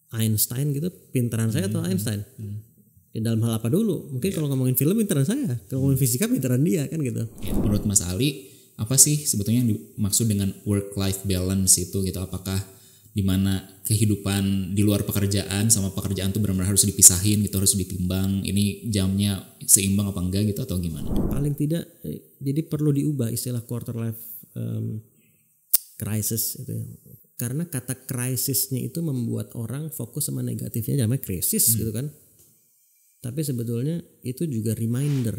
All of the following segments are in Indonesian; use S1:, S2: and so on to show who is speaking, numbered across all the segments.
S1: Einstein gitu, pinteran saya atau Einstein? Di dalam hal apa dulu? Mungkin kalau ngomongin film pinteran saya, kalau ngomongin fisika pinteran dia kan gitu.
S2: Menurut Mas Ali, apa sih sebetulnya yang dimaksud dengan work life balance itu gitu? Apakah dimana kehidupan di luar pekerjaan sama pekerjaan tuh benar-benar harus dipisahin gitu, harus ditimbang, ini jamnya seimbang apa enggak gitu atau gimana?
S1: Paling tidak jadi perlu diubah istilah quarter life crisis itu ya. Karena kata krisisnya itu membuat orang fokus sama negatifnya, namanya krisis gitu kan. Tapi sebetulnya itu juga reminder.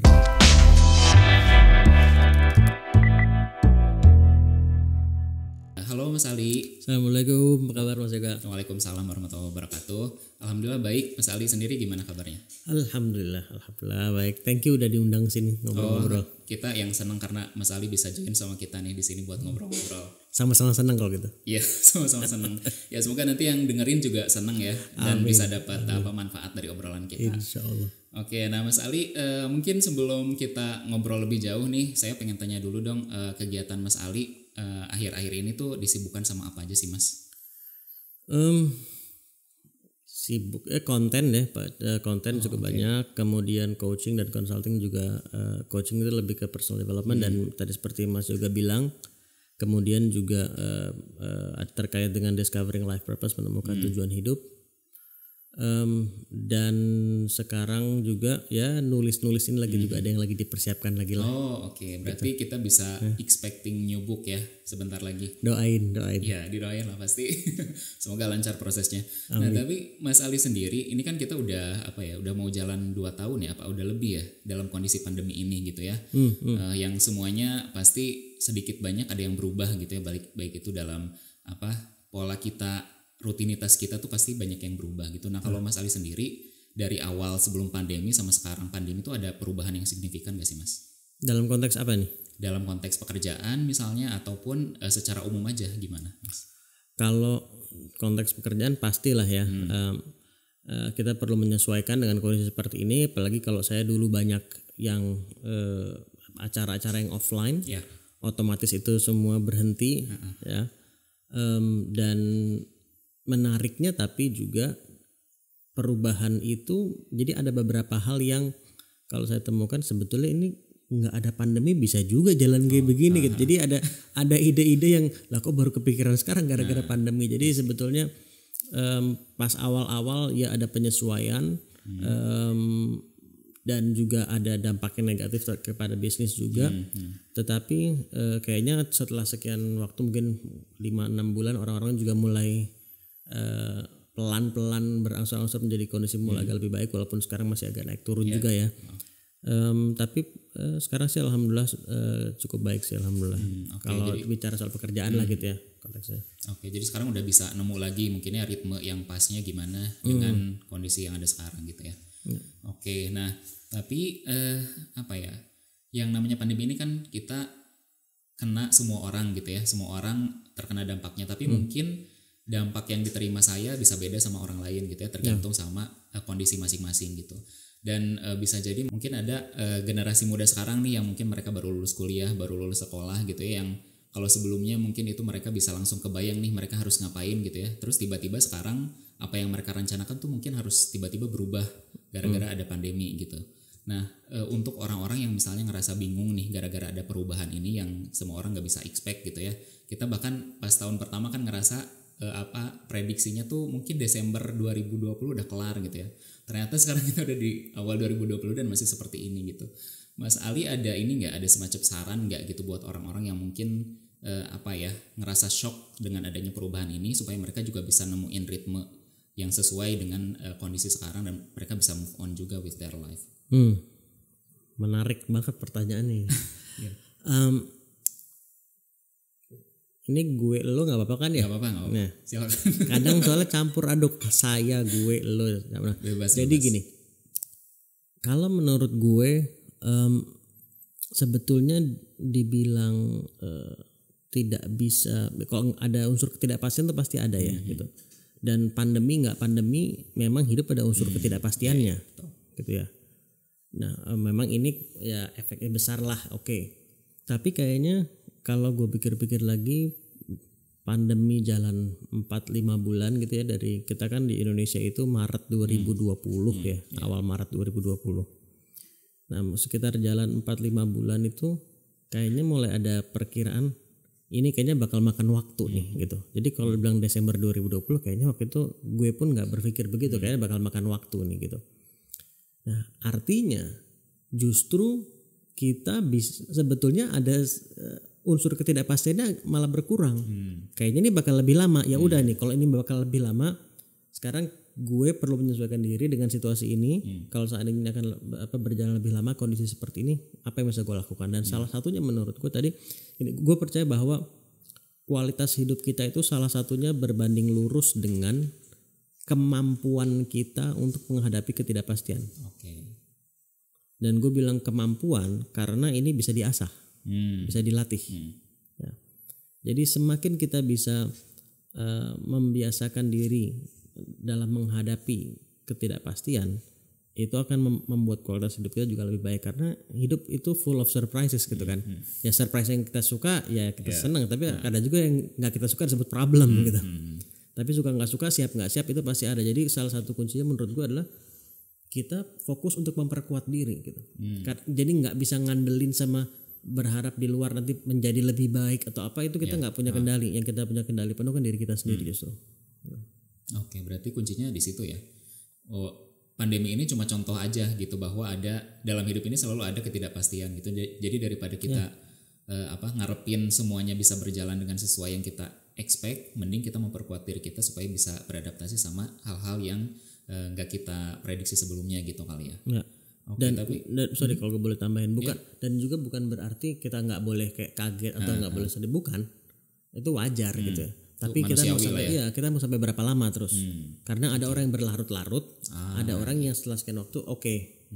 S2: Halo Mas Ali.
S1: Assalamualaikum, apa kabar Mas Yoga?
S2: Waalaikumsalam warahmatullahi wabarakatuh. Alhamdulillah baik. Mas Ali sendiri gimana kabarnya?
S1: Alhamdulillah baik. Thank you udah diundang sini ngobrol-ngobrol.
S2: Kita yang senang karena Mas Ali bisa join sama kita nih di sini buat ngobrol-ngobrol.
S1: Sama-sama senang kalau gitu.
S2: Iya, sama-sama senang. Ya semoga nanti yang dengerin juga senang ya dan bisa dapat manfaat dari obrolan kita.
S1: Insya Allah.
S2: Oke, nah Mas Ali, mungkin sebelum kita ngobrol lebih jauh nih, saya pengen tanya dulu dong, kegiatan Mas Ali akhir-akhir ini tuh disibukkan sama apa aja sih Mas?
S1: Sibuk konten deh, konten cukup banyak, kemudian coaching dan consulting juga. Coaching itu lebih ke personal development dan tadi seperti Mas juga bilang, kemudian juga terkait dengan discovering life purpose, menemukan tujuan hidup. Dan sekarang juga ya nulis ini lagi juga ada yang lagi dipersiapkan lagi lah.
S2: Oke. Berarti kita bisa expecting new book ya sebentar lagi.
S1: Doain.
S2: Ya didoain lah pasti. Semoga lancar prosesnya. Amin. Nah tapi Mas Ali sendiri ini kan kita udah udah mau jalan 2 tahun ya, udah lebih ya dalam kondisi pandemi ini gitu ya. Yang semuanya pasti sedikit banyak ada yang berubah gitu ya, baik itu dalam pola kita, rutinitas kita tuh pasti banyak yang berubah gitu. Nah kalau Mas Ali sendiri dari awal sebelum pandemi sama sekarang pandemi itu ada perubahan yang signifikan gak sih Mas?
S1: Dalam konteks apa nih?
S2: Dalam konteks pekerjaan misalnya ataupun secara umum aja gimana Mas?
S1: Kalau konteks pekerjaan pastilah ya. Kita perlu menyesuaikan dengan kondisi seperti ini. Apalagi kalau saya dulu banyak yang acara-acara yang offline, otomatis itu semua berhenti ya. Dan menariknya tapi juga perubahan itu jadi ada beberapa hal yang kalau saya temukan sebetulnya ini nggak ada pandemi bisa juga jalan kayak begini gitu. Jadi ada ide-ide yang lah kok baru kepikiran sekarang gara-gara pandemi. Jadi sebetulnya pas awal-awal ya ada penyesuaian dan juga ada dampak yang negatif kepada bisnis juga. Tetapi kayaknya setelah sekian waktu mungkin 5-6 bulan orang-orang juga mulai pelan-pelan berangsur-angsur menjadi kondisi mulai agak lebih baik walaupun sekarang masih agak naik turun juga ya. Tapi sekarang sih alhamdulillah cukup baik sih alhamdulillah. Kalau bicara soal pekerjaan lah gitu ya konteksnya. Oke,
S2: jadi sekarang udah bisa nemu lagi mungkinnya ritme yang pasnya gimana dengan kondisi yang ada sekarang gitu ya. Oke, nah tapi yang namanya pandemi ini kan kita kena semua orang gitu ya, semua orang terkena dampaknya. Tapi mungkin dampak yang diterima saya bisa beda sama orang lain gitu ya, tergantung sama kondisi masing-masing gitu. Dan bisa jadi mungkin ada generasi muda sekarang nih yang mungkin mereka baru lulus kuliah, baru lulus sekolah gitu ya, yang kalau sebelumnya mungkin itu mereka bisa langsung kebayang nih mereka harus ngapain gitu ya. Terus tiba-tiba sekarang apa yang mereka rencanakan tuh mungkin harus tiba-tiba berubah gara-gara ada pandemi gitu. Nah untuk orang-orang yang misalnya ngerasa bingung nih gara-gara ada perubahan ini yang semua orang gak bisa expect gitu ya. Kita bahkan pas tahun pertama kan ngerasa prediksinya tuh mungkin Desember 2020 udah kelar gitu ya. Ternyata sekarang kita udah di awal 2020 dan masih seperti ini gitu. Mas Ali ada ini nggak, ada semacam saran nggak gitu buat orang-orang yang mungkin ngerasa shock dengan adanya perubahan ini supaya mereka juga bisa nemuin ritme yang sesuai dengan kondisi sekarang dan mereka bisa move on juga with their life.
S1: Menarik banget pertanyaannya. Ini gue lo nggak apa-apa kan ya?
S2: Nggak apa-apa.
S1: Nah,
S2: silakan.
S1: Kadang soalnya campur aduk saya gue lo.
S2: Bebas.
S1: Jadi gini, kalau menurut gue sebetulnya dibilang tidak bisa. Kalau ada unsur ketidakpastian itu pasti ada ya gitu. Dan pandemi nggak pandemi, memang hidup ada unsur ketidakpastiannya, gitu ya. Nah, memang ini ya efeknya besar lah, oke. Tapi kayaknya kalau gue pikir-pikir lagi, pandemi jalan 4-5 bulan gitu ya, dari kita kan di Indonesia itu Maret 2020 ya, awal Maret 2020. Nah sekitar jalan 4-5 bulan itu kayaknya mulai ada perkiraan ini kayaknya bakal makan waktu nih gitu. Jadi kalau dibilang Desember 2020 kayaknya waktu itu gue pun gak berpikir begitu, kayaknya bakal makan waktu nih gitu. Nah artinya justru kita bisa, sebetulnya ada unsur ketidakpastiannya malah berkurang. Kayaknya ini bakal lebih lama. Ya udah nih, kalau ini bakal lebih lama, sekarang gue perlu menyesuaikan diri dengan situasi ini. Kalau seandainya akan berjalan lebih lama kondisi seperti ini, apa yang bisa gue lakukan? Dan salah satunya menurut gue tadi, gue percaya bahwa kualitas hidup kita itu salah satunya berbanding lurus dengan kemampuan kita untuk menghadapi ketidakpastian. Dan gue bilang kemampuan karena ini bisa diasah, bisa dilatih. Ya. Jadi semakin kita bisa membiasakan diri dalam menghadapi ketidakpastian, itu akan membuat kualitas hidup kita juga lebih baik, karena hidup itu full of surprises gitu kan. Ya surprise yang kita suka ya kita senang, tapi ada juga yang nggak kita suka disebut problem gitu. Tapi suka nggak suka, siap nggak siap itu pasti ada. Jadi salah satu kuncinya menurut gue adalah kita fokus untuk memperkuat diri gitu. Jadi nggak bisa ngandelin sama berharap di luar nanti menjadi lebih baik atau apa, itu kita nggak punya kendali. Yang kita punya kendali penuh kan diri kita sendiri justru.
S2: Oke, berarti kuncinya di situ ya. Pandemi ini cuma contoh aja gitu, bahwa ada dalam hidup ini selalu ada ketidakpastian gitu. Jadi daripada kita ngarepin semuanya bisa berjalan dengan sesuai yang kita expect, mending kita memperkuat diri kita supaya bisa beradaptasi sama hal-hal yang nggak kita prediksi sebelumnya gitu kali ya.
S1: Okay, dan sorry kalau gue boleh tambahin, dan juga bukan berarti kita nggak boleh kayak kaget atau nggak boleh sedih, bukan, itu wajar gitu ya. Tapi kita mau sampai kita mau sampai berapa lama terus? Karena ada orang yang berlarut-larut, ada orang yang setelah sekian waktu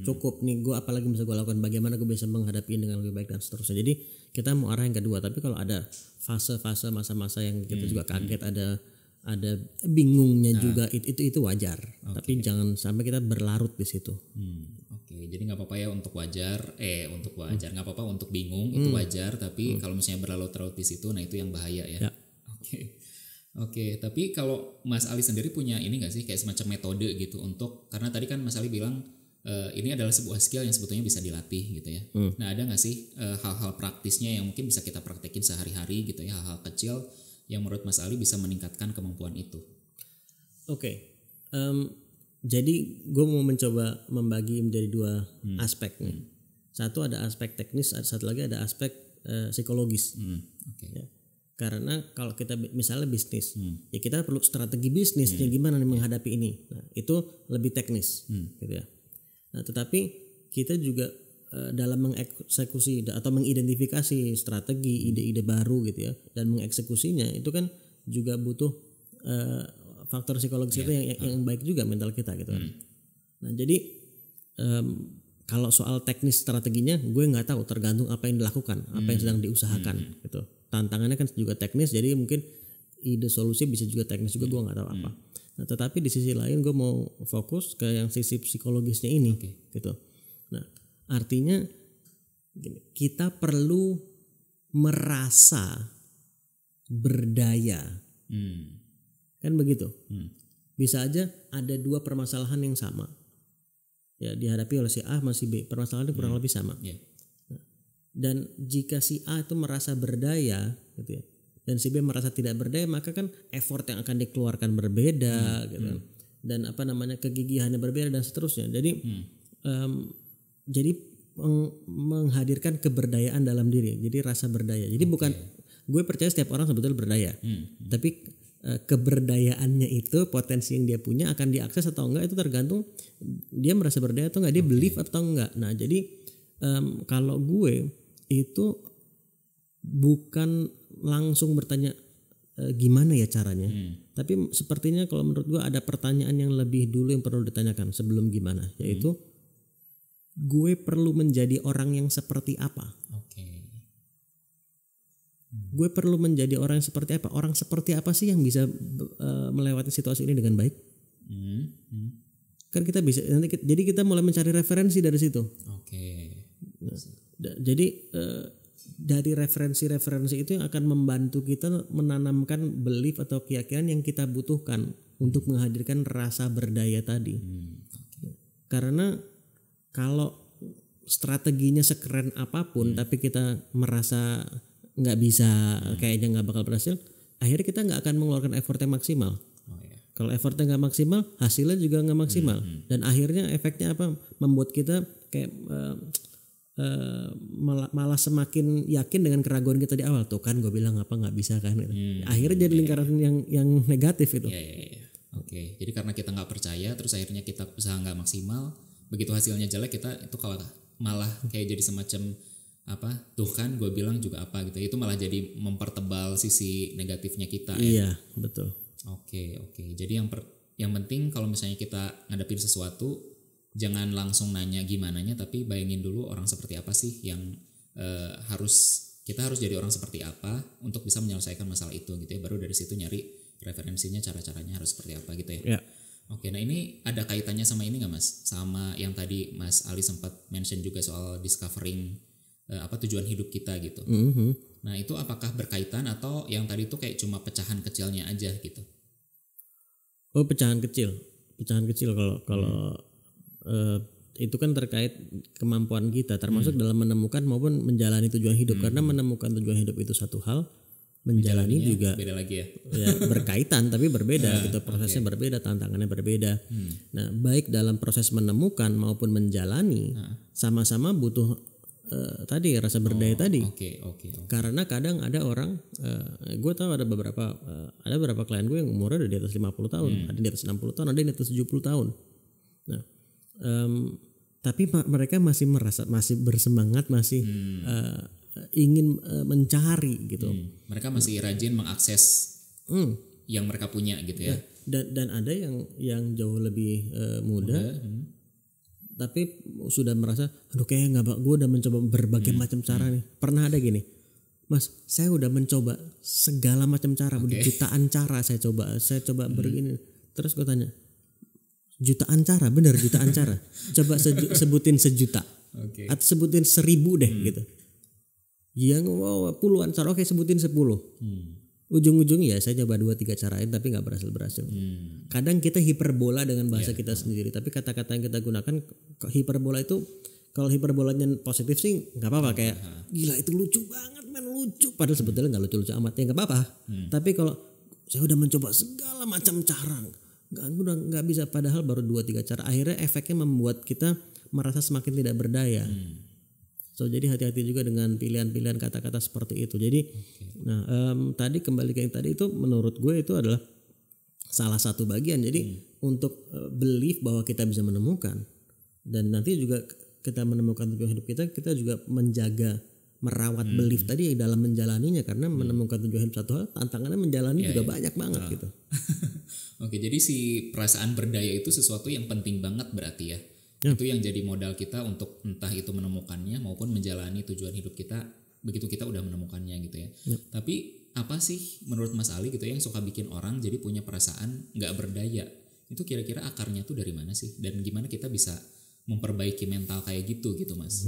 S1: cukup nih, gue apalagi bisa gue lakukan, bagaimana gue bisa menghadapi dengan lebih baik dan seterusnya. Jadi kita mau arah yang kedua. Tapi kalau ada fase-fase masa-masa yang kita juga kaget, ada bingungnya juga, itu wajar. Tapi jangan sampai kita berlarut di situ.
S2: Jadi nggak apa-apa ya untuk wajar, nggak apa-apa untuk bingung, itu wajar. Tapi kalau misalnya berlarut-larut di situ, nah itu yang bahaya ya. Oke, tapi kalau Mas Ali sendiri punya ini nggak sih kayak semacam metode gitu untuk, karena tadi kan Mas Ali bilang ini adalah sebuah skill yang sebetulnya bisa dilatih gitu ya. Nah ada nggak sih hal-hal praktisnya yang mungkin bisa kita praktekin sehari-hari gitu ya, hal-hal kecil yang menurut Mas Ali bisa meningkatkan kemampuan itu?
S1: Jadi gue mau mencoba membagi menjadi dua aspek nih. Satu ada aspek teknis, satu lagi ada aspek psikologis. Ya. Karena kalau kita misalnya bisnis, ya kita perlu strategi bisnisnya gimana nih menghadapi ini. Nah, itu lebih teknis, gitu ya. Nah, tetapi kita juga dalam mengeksekusi atau mengidentifikasi strategi, ide-ide baru gitu ya, dan mengeksekusinya itu kan juga butuh faktor psikologis itu yang baik juga, mental kita gitu kan. Nah, jadi kalau soal teknis strateginya gue nggak tahu, tergantung apa yang dilakukan, apa yang sedang diusahakan gitu. Tantangannya kan juga teknis, jadi mungkin ide solusi bisa juga teknis juga, gue nggak tahu apa. Nah, tetapi di sisi lain gue mau fokus ke yang sisi psikologisnya ini, gitu. Nah, artinya kita perlu merasa berdaya, kan begitu. Bisa aja ada dua permasalahan yang sama, ya dihadapi oleh si A masih B, permasalahannya kurang lebih sama. Dan jika si A itu merasa berdaya gitu ya, dan si B merasa tidak berdaya, maka kan effort yang akan dikeluarkan berbeda gitu. Dan kegigihannya berbeda dan seterusnya. Jadi menghadirkan keberdayaan dalam diri. Jadi rasa berdaya. Jadi bukan, gue percaya setiap orang sebetulnya berdaya. Tapi keberdayaannya itu, potensi yang dia punya akan diakses atau enggak, itu tergantung dia merasa berdaya atau enggak, dia believe atau enggak. Nah, jadi kalau gue itu bukan langsung bertanya gimana ya caranya, tapi sepertinya kalau menurut gue ada pertanyaan yang lebih dulu yang perlu ditanyakan sebelum gimana, yaitu gue perlu menjadi orang yang seperti apa. Gue perlu menjadi orang yang seperti apa? Orang seperti apa sih yang bisa melewati situasi ini dengan baik? Kan kita bisa nanti, jadi kita mulai mencari referensi dari situ. Nah, jadi dari referensi-referensi itu yang akan membantu kita menanamkan belief atau keyakinan yang kita butuhkan untuk menghadirkan rasa berdaya tadi. Karena kalau strateginya sekeren apapun tapi kita merasa nggak bisa, kayaknya nggak bakal berhasil, akhirnya kita nggak akan mengeluarkan effort yang maksimal. Kalau effortnya nggak maksimal, hasilnya juga nggak maksimal. Dan akhirnya efeknya apa? Membuat kita kayak malah semakin yakin dengan keraguan kita di awal. Tuh kan gue bilang apa nggak bisa kan. Gitu. Akhirnya jadi lingkaran yang negatif itu.
S2: Oke. Jadi karena kita nggak percaya, terus akhirnya kita usaha nggak maksimal. Begitu hasilnya jelek, kita itu kalau malah kayak jadi semacam apa? Tuh kan gue bilang juga apa gitu. Itu malah jadi mempertebal sisi negatifnya kita.
S1: Iya, betul.
S2: Oke. Jadi yang penting kalau misalnya kita ngadepin sesuatu, jangan langsung nanya gimananya, tapi bayangin dulu orang seperti apa sih yang kita harus jadi orang seperti apa untuk bisa menyelesaikan masalah itu gitu ya. Baru dari situ nyari referensinya, cara-caranya harus seperti apa gitu ya. Oke, nah ini ada kaitannya sama ini nggak Mas? Sama yang tadi Mas Ali sempat mention juga soal discovering tujuan hidup kita gitu. Nah itu apakah berkaitan atau yang tadi itu kayak cuma pecahan kecilnya aja gitu?
S1: Oh, pecahan kecil kalau itu kan terkait kemampuan kita termasuk dalam menemukan maupun menjalani tujuan hidup. Karena menemukan tujuan hidup itu satu hal, menjalani juga
S2: beda lagi ya.
S1: Berkaitan tapi berbeda gitu, prosesnya berbeda, tantangannya berbeda. Nah, baik dalam proses menemukan maupun menjalani sama-sama butuh tadi rasa berdaya tadi. Karena kadang ada orang, gue tahu ada beberapa klien gue yang umurnya udah di atas 50 tahun, ada di atas 60 tahun, ada di atas 70 tahun. Nah, tapi mereka masih bersemangat, masih ingin mencari gitu.
S2: Mereka masih rajin mengakses yang mereka punya gitu ya.
S1: Dan ada yang jauh lebih muda. Tapi sudah merasa, aduh kayaknya nggak, gue udah mencoba berbagai macam cara nih. Pernah ada gini, Mas, saya udah mencoba segala macam cara, jutaan cara saya coba begini. Terus gue tanya, jutaan cara, bener jutaan cara. Coba sebutin sejuta, atau sebutin 1000 deh gitu. Yang puluhan cara, oke sebutin 10. Ujung-ujungnya saya coba 2-3 carain tapi nggak berhasil. Kadang kita hiperbola dengan bahasa kita sendiri, tapi kata-kata yang kita gunakan hiperbola itu, kalau hiperbolanya positif sih nggak apa-apa, kayak gila itu lucu banget men, lucu, padahal sebetulnya nggak lucu amat ya nggak apa-apa. Tapi kalau saya udah mencoba segala macam cara nggak bisa, padahal baru 2-3 cara, akhirnya efeknya membuat kita merasa semakin tidak berdaya. So jadi hati-hati juga dengan pilihan-pilihan kata-kata seperti itu. Jadi, tadi kembali ke yang tadi itu, menurut gue itu adalah salah satu bagian. Jadi untuk belief bahwa kita bisa menemukan, dan nanti juga kita menemukan tujuan hidup kita juga menjaga, merawat belief tadi dalam menjalaninya, karena menemukan tujuan hidup satu hal, tantangannya menjalani juga banyak banget gitu.
S2: Oke, jadi si perasaan berdaya itu sesuatu yang penting banget berarti ya. Itu yang jadi modal kita untuk entah itu menemukannya maupun menjalani tujuan hidup kita begitu kita udah menemukannya gitu ya. Tapi apa sih menurut Mas Ali gitu yang suka bikin orang jadi punya perasaan nggak berdaya? Itu kira-kira akarnya tuh dari mana sih? Dan gimana kita bisa memperbaiki mental kayak gitu Mas?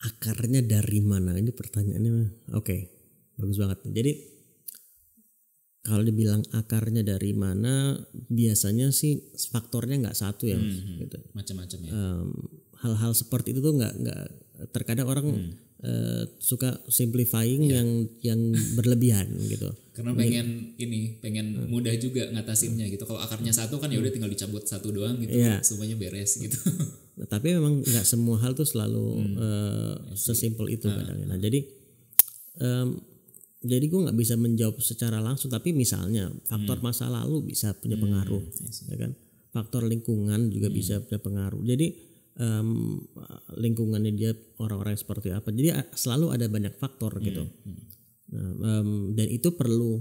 S1: Akarnya dari mana? Ini pertanyaannya. Oke, bagus banget. Jadi kalau dibilang akarnya dari mana, biasanya sih faktornya nggak satu ya, gitu.
S2: Macam-macam ya.
S1: Hal-hal seperti itu tuh nggak terkadang orang suka simplifying yang berlebihan gitu.
S2: Karena pengen mudah juga ngatasinnya gitu. Kalau akarnya satu kan ya udah tinggal dicabut satu doang gitu, semuanya beres gitu.
S1: Tapi memang nggak semua hal tuh selalu sesimpel itu kadang. Nah jadi gue nggak bisa menjawab secara langsung, tapi misalnya faktor masa lalu bisa punya pengaruh, ya kan? Faktor lingkungan juga bisa punya pengaruh. Jadi lingkungannya dia orang-orang seperti apa. Jadi selalu ada banyak faktor gitu. Dan itu perlu.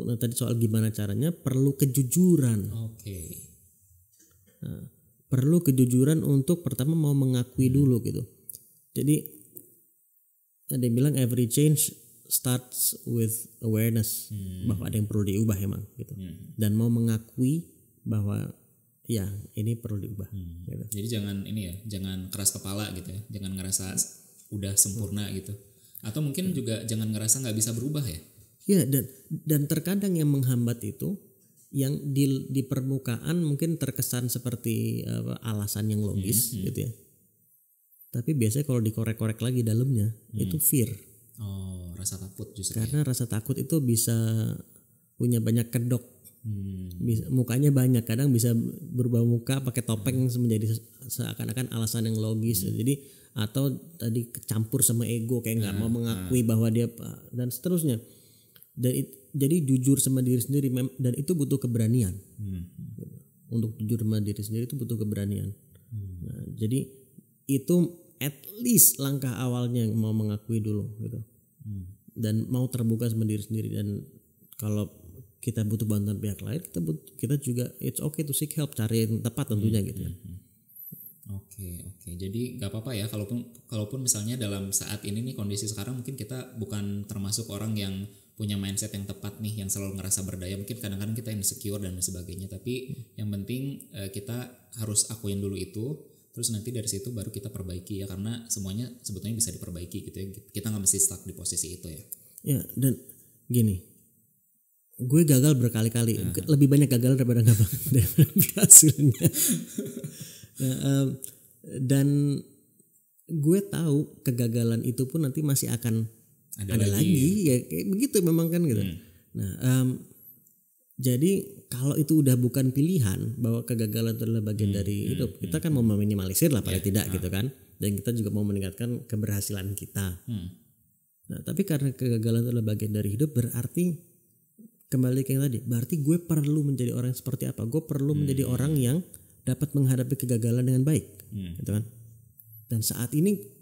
S1: Nah, tadi soal gimana caranya, perlu kejujuran. Perlu kejujuran untuk pertama mau mengakui dulu gitu. Jadi ada yang bilang every change starts with awareness, bahwa ada yang perlu diubah emang gitu. Dan mau mengakui bahwa ya ini perlu diubah. Gitu.
S2: Jadi jangan keras kepala gitu ya, jangan ngerasa udah sempurna gitu, atau mungkin juga jangan ngerasa nggak bisa berubah ya.
S1: Ya, dan terkadang yang menghambat itu yang di permukaan mungkin terkesan seperti alasan yang logis gitu ya. Tapi biasanya kalau dikorek-korek lagi dalamnya itu fear.
S2: Oh, rasa takut justru.
S1: Karena rasa takut itu bisa punya banyak kedok. Bisa, mukanya banyak, kadang bisa berubah muka pakai topeng menjadi seakan-akan alasan yang logis. Jadi atau tadi kecampur sama ego kayak nggak mau mengakui bahwa dia dan seterusnya. Jadi jujur sama diri sendiri dan itu butuh keberanian. Untuk jujur sama diri sendiri itu butuh keberanian. Nah, jadi itu at least langkah awalnya mau mengakui dulu gitu. Dan mau terbuka sama diri sendiri, dan kalau kita butuh bantuan pihak lain, kita juga it's okay to seek help, cari yang tepat tentunya gitu ya.
S2: Oke. Jadi nggak apa-apa ya kalaupun misalnya dalam saat ini nih kondisi sekarang mungkin kita bukan termasuk orang yang punya mindset yang tepat nih, yang selalu ngerasa berdaya, mungkin kadang-kadang kita insecure dan sebagainya, tapi yang penting kita harus akuin dulu itu, terus nanti dari situ baru kita perbaiki ya, karena semuanya sebetulnya bisa diperbaiki gitu ya, kita nggak mesti stuck di posisi itu ya.
S1: Ya, dan gini, gue gagal berkali-kali, lebih banyak gagal daripada berhasilnya. Nah, dan gue tahu kegagalan itu pun nanti masih akan ada lagi ya, kayak begitu memang kan gitu. Nah, jadi kalau itu udah bukan pilihan bahwa kegagalan itu adalah bagian dari hidup, kita kan mau meminimalisir lah paling tidak gitu kan, dan kita juga mau meningkatkan keberhasilan kita. Nah, tapi karena kegagalan itu adalah bagian dari hidup, berarti kembali ke yang tadi, berarti gue perlu menjadi orang seperti apa? Gue perlu menjadi orang yang dapat menghadapi kegagalan dengan baik, gitu kan? Dan saat ini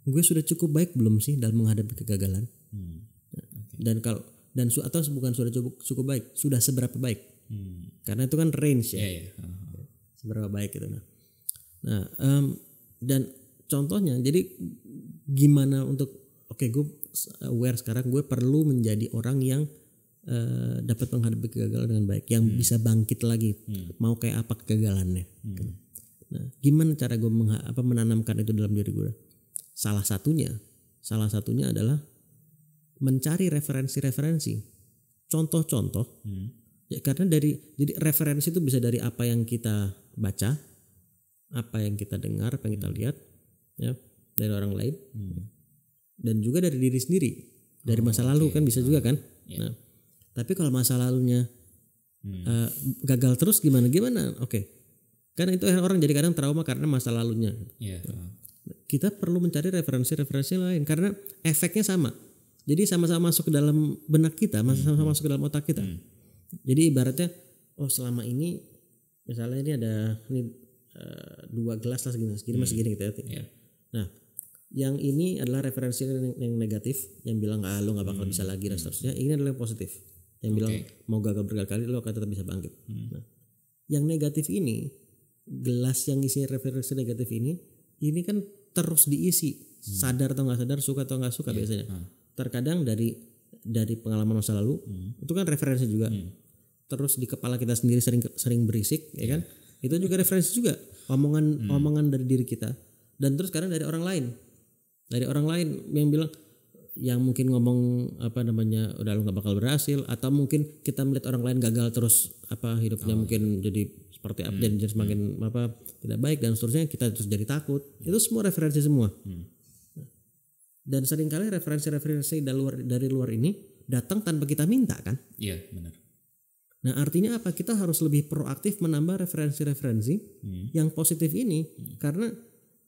S1: gue sudah cukup baik belum sih dalam menghadapi kegagalan? Dan kalau atau bukan sudah cukup baik, sudah seberapa baik? Karena itu kan range ya, seberapa baik gitu. Nah, dan contohnya, jadi gimana untuk gue aware sekarang gue perlu menjadi orang yang dapat menghadapi kegagalan dengan baik, yang bisa bangkit lagi, mau kayak apa kegagalannya. Nah, gimana cara gue menanamkan itu dalam diri gue? Salah satunya adalah mencari referensi, contoh-contoh. Ya, karena jadi referensi itu bisa dari apa yang kita baca, apa yang kita dengar, apa yang kita lihat, ya, dari orang lain, dan juga dari diri sendiri, dari masa lalu kan bisa juga kan. Nah, tapi kalau masa lalunya gagal terus gimana? Karena itu orang jadi kadang trauma karena masa lalunya. Kita perlu mencari referensi lain karena efeknya sama. Jadi sama-sama masuk ke dalam benak kita, sama-sama masuk ke dalam otak kita. Jadi ibaratnya, selama ini misalnya ini ada 2 gelas lah segini gitu ya. Nah, yang ini adalah referensi yang negatif, yang bilang lo nggak bakal bisa lagi dan seterusnya. Ini adalah yang positif, yang bilang mau gagal berkali-kali lo akan tetap bisa bangkit. Nah, yang negatif ini, gelas yang isi referensi negatif ini kan terus diisi, sadar atau nggak sadar, suka atau nggak suka biasanya. Terkadang dari pengalaman masa lalu itu kan referensi juga. Terus di kepala kita sendiri sering berisik, ya kan? Itu juga referensi juga, omongan dari diri kita. Dan terus kadang dari orang lain yang bilang, yang mungkin ngomong udah lu nggak bakal berhasil, atau mungkin kita melihat orang lain gagal terus hidupnya mungkin jadi seperti apa, jadi semakin tidak baik dan seterusnya, kita terus jadi takut. Itu semua referensi semua. Dan seringkali referensi dari luar ini datang tanpa kita minta kan?
S2: Iya, benar.
S1: Nah, artinya apa? Kita harus lebih proaktif menambah referensi yang positif ini, karena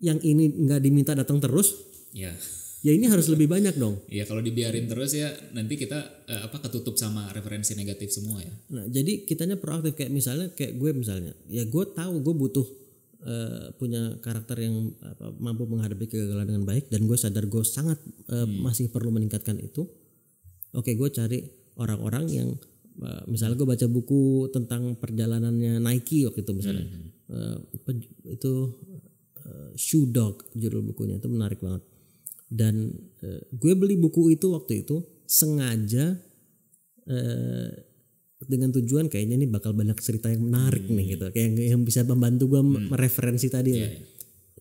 S1: yang ini nggak diminta datang terus. Ya ini harus lebih banyak dong.
S2: Iya, kalau dibiarin terus ya nanti kita ketutup sama referensi negatif semua ya.
S1: Nah, jadi kitanya proaktif, kayak gue misalnya, ya gue tahu gue butuh punya karakter yang mampu menghadapi kegagalan dengan baik, dan gue sadar gue sangat masih perlu meningkatkan itu. Gue cari orang-orang yang misalnya gue baca buku tentang perjalanannya Nike waktu itu misalnya. Shoe Dog judul bukunya, itu menarik banget. Dan gue beli buku itu waktu itu sengaja dengan tujuan kayaknya ini bakal banyak cerita yang menarik nih gitu, kayak yang bisa membantu gue mereferensi tadi.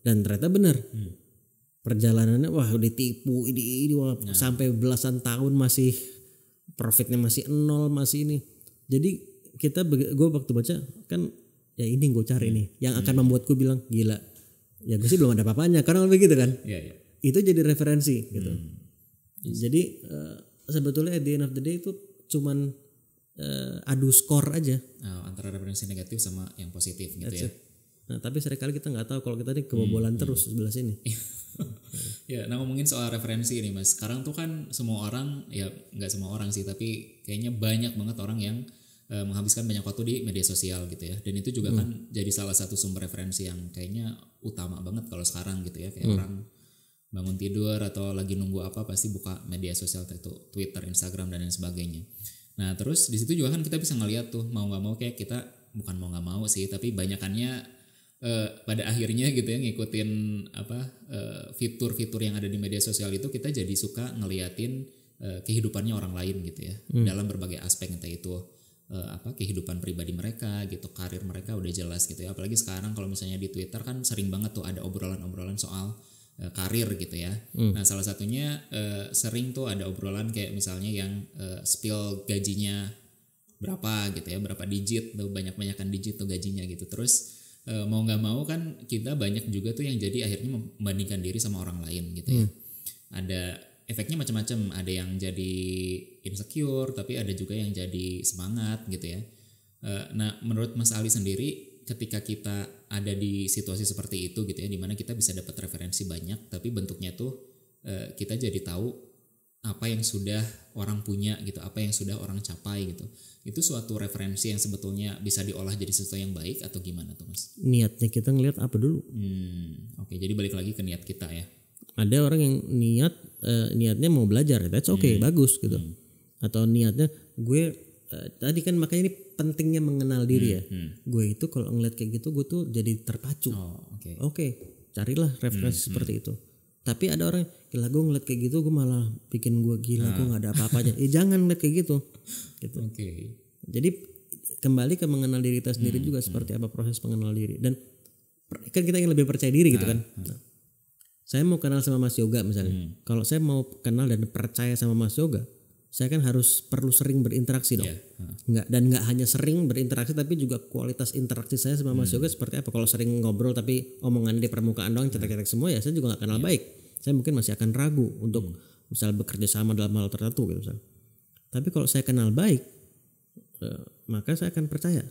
S1: Dan ternyata benar. Perjalanannya wah udah ditipu ini wah, sampai belasan tahun masih profitnya masih nol, masih ini. Jadi gue waktu baca kan ya ini gue cari nih yang akan membuatku bilang gila. Ya gue sih belum ada apa-apanya karena begitu kan. Itu jadi referensi gitu. Jadi sebetulnya at the end of the day itu cuman adu skor aja
S2: antara referensi negatif sama yang positif gitu. That's ya.
S1: Nah, tapi seringkali kita nggak tahu kalau kita nih kebobolan terus sebelah sini.
S2: Ya, nah ngomongin soal referensi nih Mas. Sekarang tuh kan semua orang, ya nggak semua orang sih, tapi kayaknya banyak banget orang yang menghabiskan banyak waktu di media sosial gitu ya. Dan itu juga kan jadi salah satu sumber referensi yang kayaknya utama banget kalau sekarang gitu ya. Kayak orang bangun tidur atau lagi nunggu apa pasti buka media sosial itu Twitter, Instagram dan lain sebagainya. Nah terus di situ juga kan kita bisa ngeliat tuh mau nggak mau kayak kita bukan mau nggak mau sih, tapi banyakannya pada akhirnya gitu ya ngikutin fitur-fitur yang ada di media sosial itu, kita jadi suka ngeliatin kehidupannya orang lain gitu ya dalam berbagai aspek, entah itu kehidupan pribadi mereka gitu, karir mereka udah jelas gitu ya. Apalagi sekarang kalau misalnya di Twitter kan sering banget tuh ada obrolan-obrolan soal karir gitu ya. Nah salah satunya sering tuh ada obrolan kayak misalnya yang spill gajinya berapa gitu ya, berapa digit tuh, banyak-banyakan digit tuh gajinya gitu. Terus mau nggak mau kan kita banyak juga tuh yang jadi akhirnya membandingkan diri sama orang lain gitu ya. Ada efeknya macam-macam, ada yang jadi insecure tapi ada juga yang jadi semangat gitu ya. Nah menurut Mas Ali sendiri ketika kita ada di situasi seperti itu gitu ya, dimana kita bisa dapat referensi banyak tapi bentuknya tuh kita jadi tahu apa yang sudah orang punya gitu, apa yang sudah orang capai gitu. Itu suatu referensi yang sebetulnya bisa diolah jadi sesuatu yang baik atau gimana tuh Mas?
S1: Niatnya kita ngelihat apa dulu.
S2: Oke, jadi balik lagi ke niat kita ya.
S1: Ada orang yang niatnya mau belajar, that's okay, bagus gitu. Atau niatnya gue tadi kan makanya ini pentingnya mengenal diri ya. Gue itu kalau ngeliat kayak gitu gue tuh jadi terpacu. Oke, carilah referensi seperti itu. Tapi ada orang gila gue ngeliat kayak gitu gue malah bikin gue gila, gue nggak ada apa-apanya. Jangan ngeliat kayak gitu. Jadi kembali ke mengenal diri kita sendiri juga seperti apa proses mengenal diri. Dan kan kita ingin lebih percaya diri gitu kan. Saya mau kenal sama Mas Yoga misalnya. Kalau saya mau kenal dan percaya sama Mas Yoga, saya kan perlu sering berinteraksi dong. Nggak hanya sering berinteraksi tapi juga kualitas interaksi saya sama Mas Yoga seperti apa. Kalau sering ngobrol tapi omongan di permukaan doang cetek-cetek semua, ya saya juga nggak kenal baik. Saya mungkin masih akan ragu untuk misal bekerja sama dalam hal tertentu gitu misalnya. Tapi kalau saya kenal baik, maka saya akan percaya.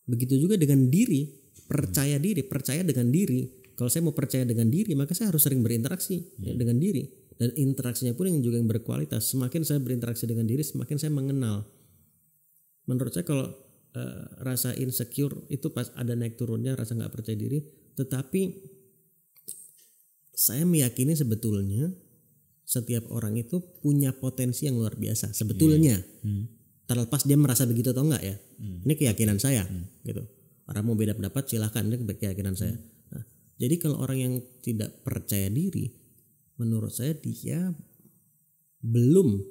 S1: Begitu juga dengan diri, percaya dengan diri. Kalau saya mau percaya dengan diri, maka saya harus sering berinteraksi dengan diri. Dan interaksinya pun yang juga yang berkualitas. Semakin saya berinteraksi dengan diri, semakin saya mengenal. Menurut saya kalau rasa insecure itu pas ada naik turunnya, rasa nggak percaya diri. Tetapi saya meyakini sebetulnya setiap orang itu punya potensi yang luar biasa sebetulnya. Terlepas dia merasa begitu atau enggak ya. Ini keyakinan saya gitu. Orang mau beda pendapat silahkan, ini keyakinan saya. Nah, jadi kalau orang yang tidak percaya diri, menurut saya dia belum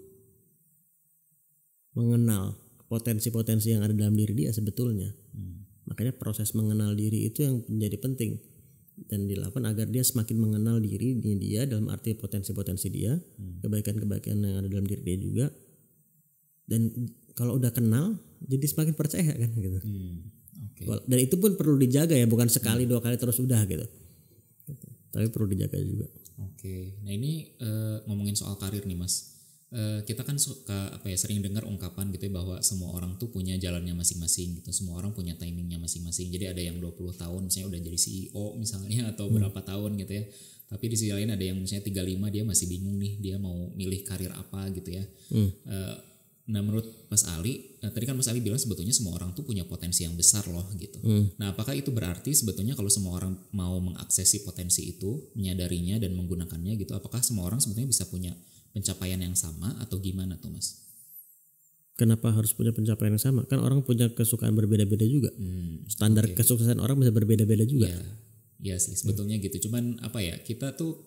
S1: mengenal potensi-potensi yang ada dalam diri dia sebetulnya. Makanya proses mengenal diri itu yang menjadi penting dan dilakukan agar dia semakin mengenal dirinya dia dalam arti potensi-potensi dia, kebaikan-kebaikan yang ada dalam diri dia juga. Dan kalau udah kenal jadi semakin percaya kan gitu. Dan itu pun perlu dijaga ya, bukan sekali dua kali terus udah gitu. Tapi perlu dijaga juga.
S2: Nah ini ngomongin soal karir nih Mas. Kita kan suka sering dengar ungkapan gitu ya bahwa semua orang tuh punya jalannya masing-masing gitu. Semua orang punya timingnya masing-masing. Jadi ada yang 20 tahun misalnya udah jadi CEO misalnya atau berapa tahun gitu ya. Tapi di sisi lain ada yang misalnya 35 dia masih bingung nih dia mau milih karir apa gitu ya. Nah menurut Mas Ali, tadi kan Mas Ali bilang sebetulnya semua orang tuh punya potensi yang besar loh gitu. Nah apakah itu berarti sebetulnya kalau semua orang mau mengaksesi potensi itu, menyadarinya dan menggunakannya gitu, apakah semua orang sebetulnya bisa punya pencapaian yang sama atau gimana tuh Mas?
S1: Kenapa harus punya pencapaian yang sama? Kan orang punya kesukaan berbeda-beda juga. Standar kesuksesan orang bisa berbeda-beda juga.
S2: Iya sih sebetulnya gitu. Cuman kita tuh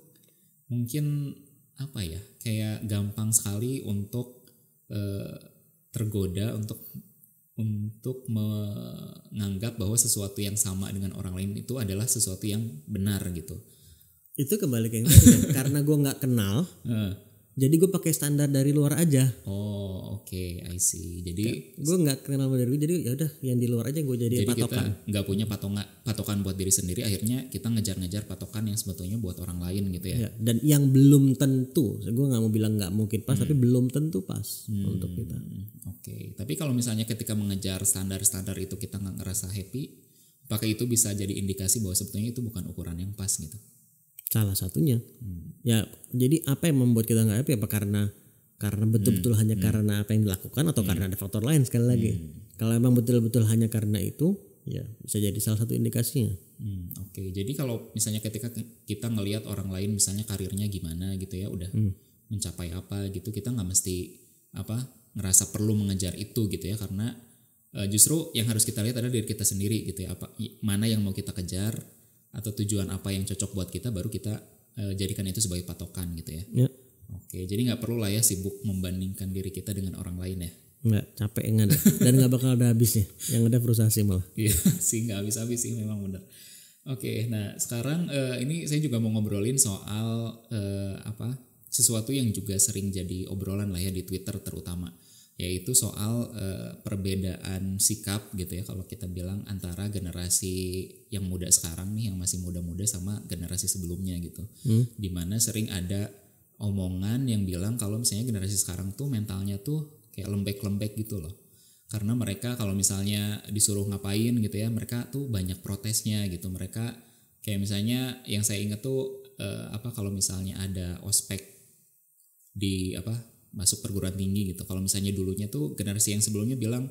S2: mungkin kayak gampang sekali untuk tergoda untuk menganggap bahwa sesuatu yang sama dengan orang lain itu adalah sesuatu yang benar gitu.
S1: Itu kembali ke yang tadi kan, karena gue nggak kenal, jadi gue pakai standar dari luar aja.
S2: Oh oke, I see. Jadi
S1: gue nggak kenal dari gue, jadi ya udah yang di luar aja gue jadi patokan.
S2: Kita nggak punya patokan buat diri sendiri, akhirnya kita ngejar-ngejar patokan yang sebetulnya buat orang lain gitu ya.
S1: Dan yang belum tentu, gue nggak mau bilang nggak mungkin pas, tapi belum tentu pas untuk kita.
S2: Oke. Tapi kalau misalnya ketika mengejar standar-standar itu kita nggak ngerasa happy, apakah itu bisa jadi indikasi bahwa sebetulnya itu bukan ukuran yang pas gitu?
S1: Salah satunya. Ya, jadi apa yang membuat kita nggak happy? Apa karena betul-betul hanya karena apa yang dilakukan, atau karena ada faktor lain sekali lagi? Kalau emang betul-betul hanya karena itu, ya bisa jadi salah satu indikasinya.
S2: Oke. Jadi kalau misalnya ketika kita ngelihat orang lain misalnya karirnya gimana gitu ya, udah mencapai apa gitu, kita nggak mesti ngerasa perlu mengejar itu gitu ya, karena justru yang harus kita lihat adalah diri kita sendiri gitu ya, mana yang mau kita kejar atau tujuan apa yang cocok buat kita, baru kita jadikan itu sebagai patokan gitu ya. Oke, jadi nggak perlu lah ya sibuk membandingkan diri kita dengan orang lain ya.
S1: Nggak, capek nggak ada, dan nggak bakal ada habisnya. Yang ada frustasi malah.
S2: Iya sih, nggak habis-habis sih, memang benar. Oke, nah sekarang ini saya juga mau ngobrolin soal sesuatu yang juga sering jadi obrolan lah ya di Twitter terutama, yaitu soal perbedaan sikap gitu ya, kalau kita bilang antara generasi yang muda sekarang nih, yang masih muda-muda, sama generasi sebelumnya gitu. Dimana sering ada omongan yang bilang kalau misalnya generasi sekarang tuh mentalnya tuh kayak lembek-lembek gitu loh, karena mereka kalau misalnya disuruh ngapain gitu ya, mereka tuh banyak protesnya gitu. Mereka kayak misalnya yang saya ingat tuh kalau misalnya ada ospek di masuk perguruan tinggi gitu, kalau misalnya dulunya tuh generasi yang sebelumnya bilang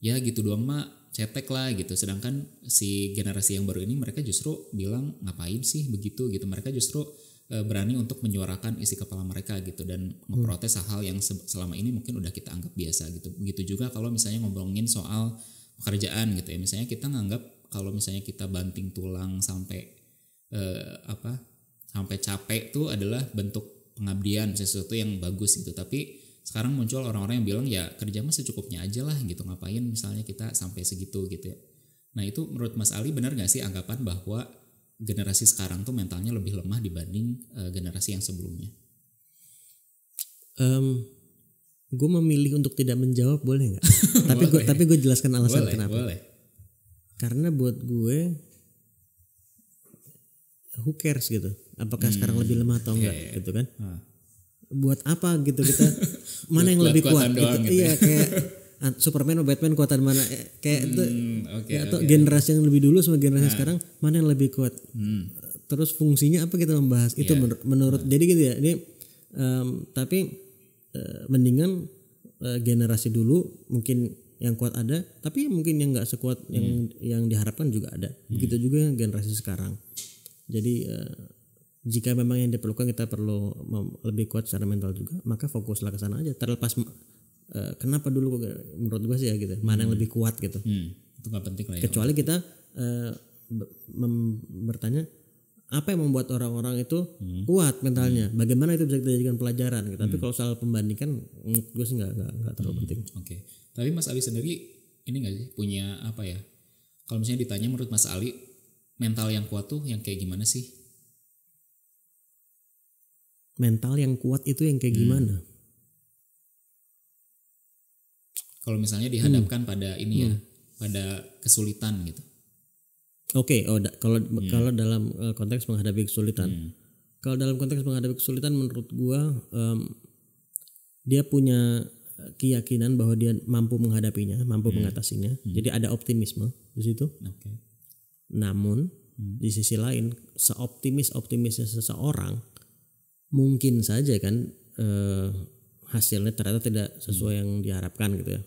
S2: ya gitu doang mak, cetek lah gitu, sedangkan si generasi yang baru ini mereka justru bilang ngapain sih begitu gitu. Mereka justru berani untuk menyuarakan isi kepala mereka gitu, dan memprotes hal-hal yang selama ini mungkin udah kita anggap biasa gitu. Begitu juga kalau misalnya ngomongin soal pekerjaan gitu ya, misalnya kita nganggap kalau misalnya kita banting tulang sampai sampai capek tuh adalah bentuk pengabdian, sesuatu yang bagus gitu. Tapi sekarang muncul orang-orang yang bilang ya kerja mah secukupnya aja lah gitu, ngapain misalnya kita sampai segitu gitu ya. Nah itu menurut Mas Ali benar gak sih anggapan bahwa generasi sekarang tuh mentalnya lebih lemah dibanding generasi yang sebelumnya?
S1: Gue memilih untuk tidak menjawab, boleh nggak? tapi gue jelaskan alasan kenapa.
S2: Boleh.
S1: Karena buat gue, who cares gitu? Apakah sekarang lebih lemah atau enggak gitu kan? Buat apa gitu kita? Mana yang lebih kuat? Gitu. Iya kayak Superman atau Batman kuatan mana? Kayak itu. Atau generasi yang lebih dulu sama generasi sekarang mana yang lebih kuat? Terus fungsinya apa kita membahas? Itu menurut jadi gitu ya. Ini tapi mendingan generasi dulu mungkin yang kuat ada, tapi mungkin yang nggak sekuat yang diharapkan juga ada. Begitu juga generasi sekarang. Jadi jika memang yang diperlukan kita perlu lebih kuat secara mental juga, maka fokuslah ke sana aja. Terlepas kenapa dulu menurut gue sih ya gitu, mana yang lebih kuat gitu.
S2: Itu nggak penting lah ya.
S1: Kecuali kita bertanya apa yang membuat orang-orang itu kuat mentalnya, bagaimana itu bisa kita jadikan pelajaran gitu. Tapi kalau soal pembandingkan gue sih nggak terlalu penting.
S2: Oke. Tapi Mas Ali sendiri ini nggak sih punya apa ya, kalau misalnya ditanya menurut Mas Ali mental yang kuat tuh yang kayak gimana sih?
S1: Mental yang kuat itu yang kayak gimana?
S2: Kalau misalnya dihadapkan pada ini ya, pada kesulitan gitu.
S1: Oke, kalau dalam konteks menghadapi kesulitan. Kalau dalam konteks menghadapi kesulitan menurut gua dia punya keyakinan bahwa dia mampu menghadapinya, mampu mengatasinya. Jadi ada optimisme di situ.
S2: Okay.
S1: Namun di sisi lain, seoptimisnya seseorang mungkin saja kan hasilnya ternyata tidak sesuai yang diharapkan gitu ya.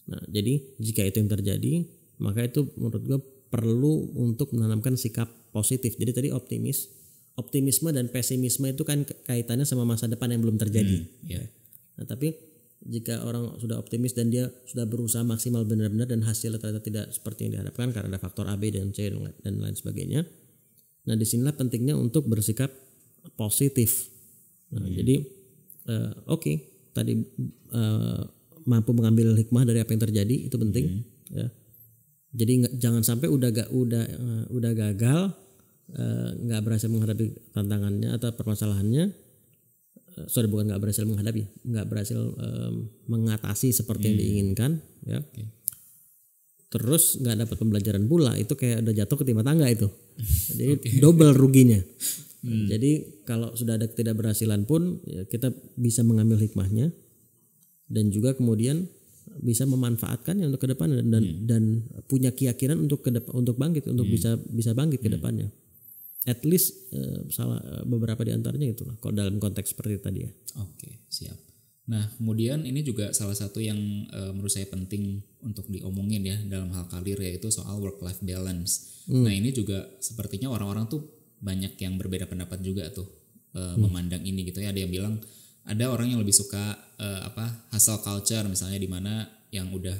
S1: Nah, jadi jika itu yang terjadi, maka itu menurut gue perlu untuk menanamkan sikap positif. Jadi tadi optimisme dan pesimisme itu kan kaitannya sama masa depan yang belum terjadi. Nah, tapi jika orang sudah optimis dan dia sudah berusaha maksimal benar-benar dan hasilnya ternyata tidak seperti yang diharapkan karena ada faktor A, B, dan C dan lain sebagainya. Nah, disinilah pentingnya untuk bersikap positif. Nah, jadi tadi mampu mengambil hikmah dari apa yang terjadi, itu penting. Ya. Jadi jangan sampai udah gagal, nggak berhasil menghadapi tantangannya atau permasalahannya. Bukan nggak berhasil menghadapi, nggak berhasil mengatasi seperti yang diinginkan, ya. Terus nggak dapat pembelajaran pula, itu kayak udah jatuh ke timah tangga itu. Jadi double ruginya. Jadi kalau sudah ada ketidakberhasilan pun, ya kita bisa mengambil hikmahnya dan juga kemudian bisa memanfaatkannya untuk ke depan dan punya keyakinan untuk bangkit, untuk bisa bangkit ke depannya. At least beberapa di antaranya itulah kalau dalam konteks seperti tadi ya.
S2: Oke, siap. Nah, kemudian ini juga salah satu yang menurut saya penting untuk diomongin ya dalam hal karir, yaitu soal work life balance. Nah, ini juga sepertinya orang-orang tuh banyak yang berbeda pendapat juga tuh memandang ini gitu ya. Ada yang bilang ada orang yang lebih suka hustle culture misalnya, di mana yang udah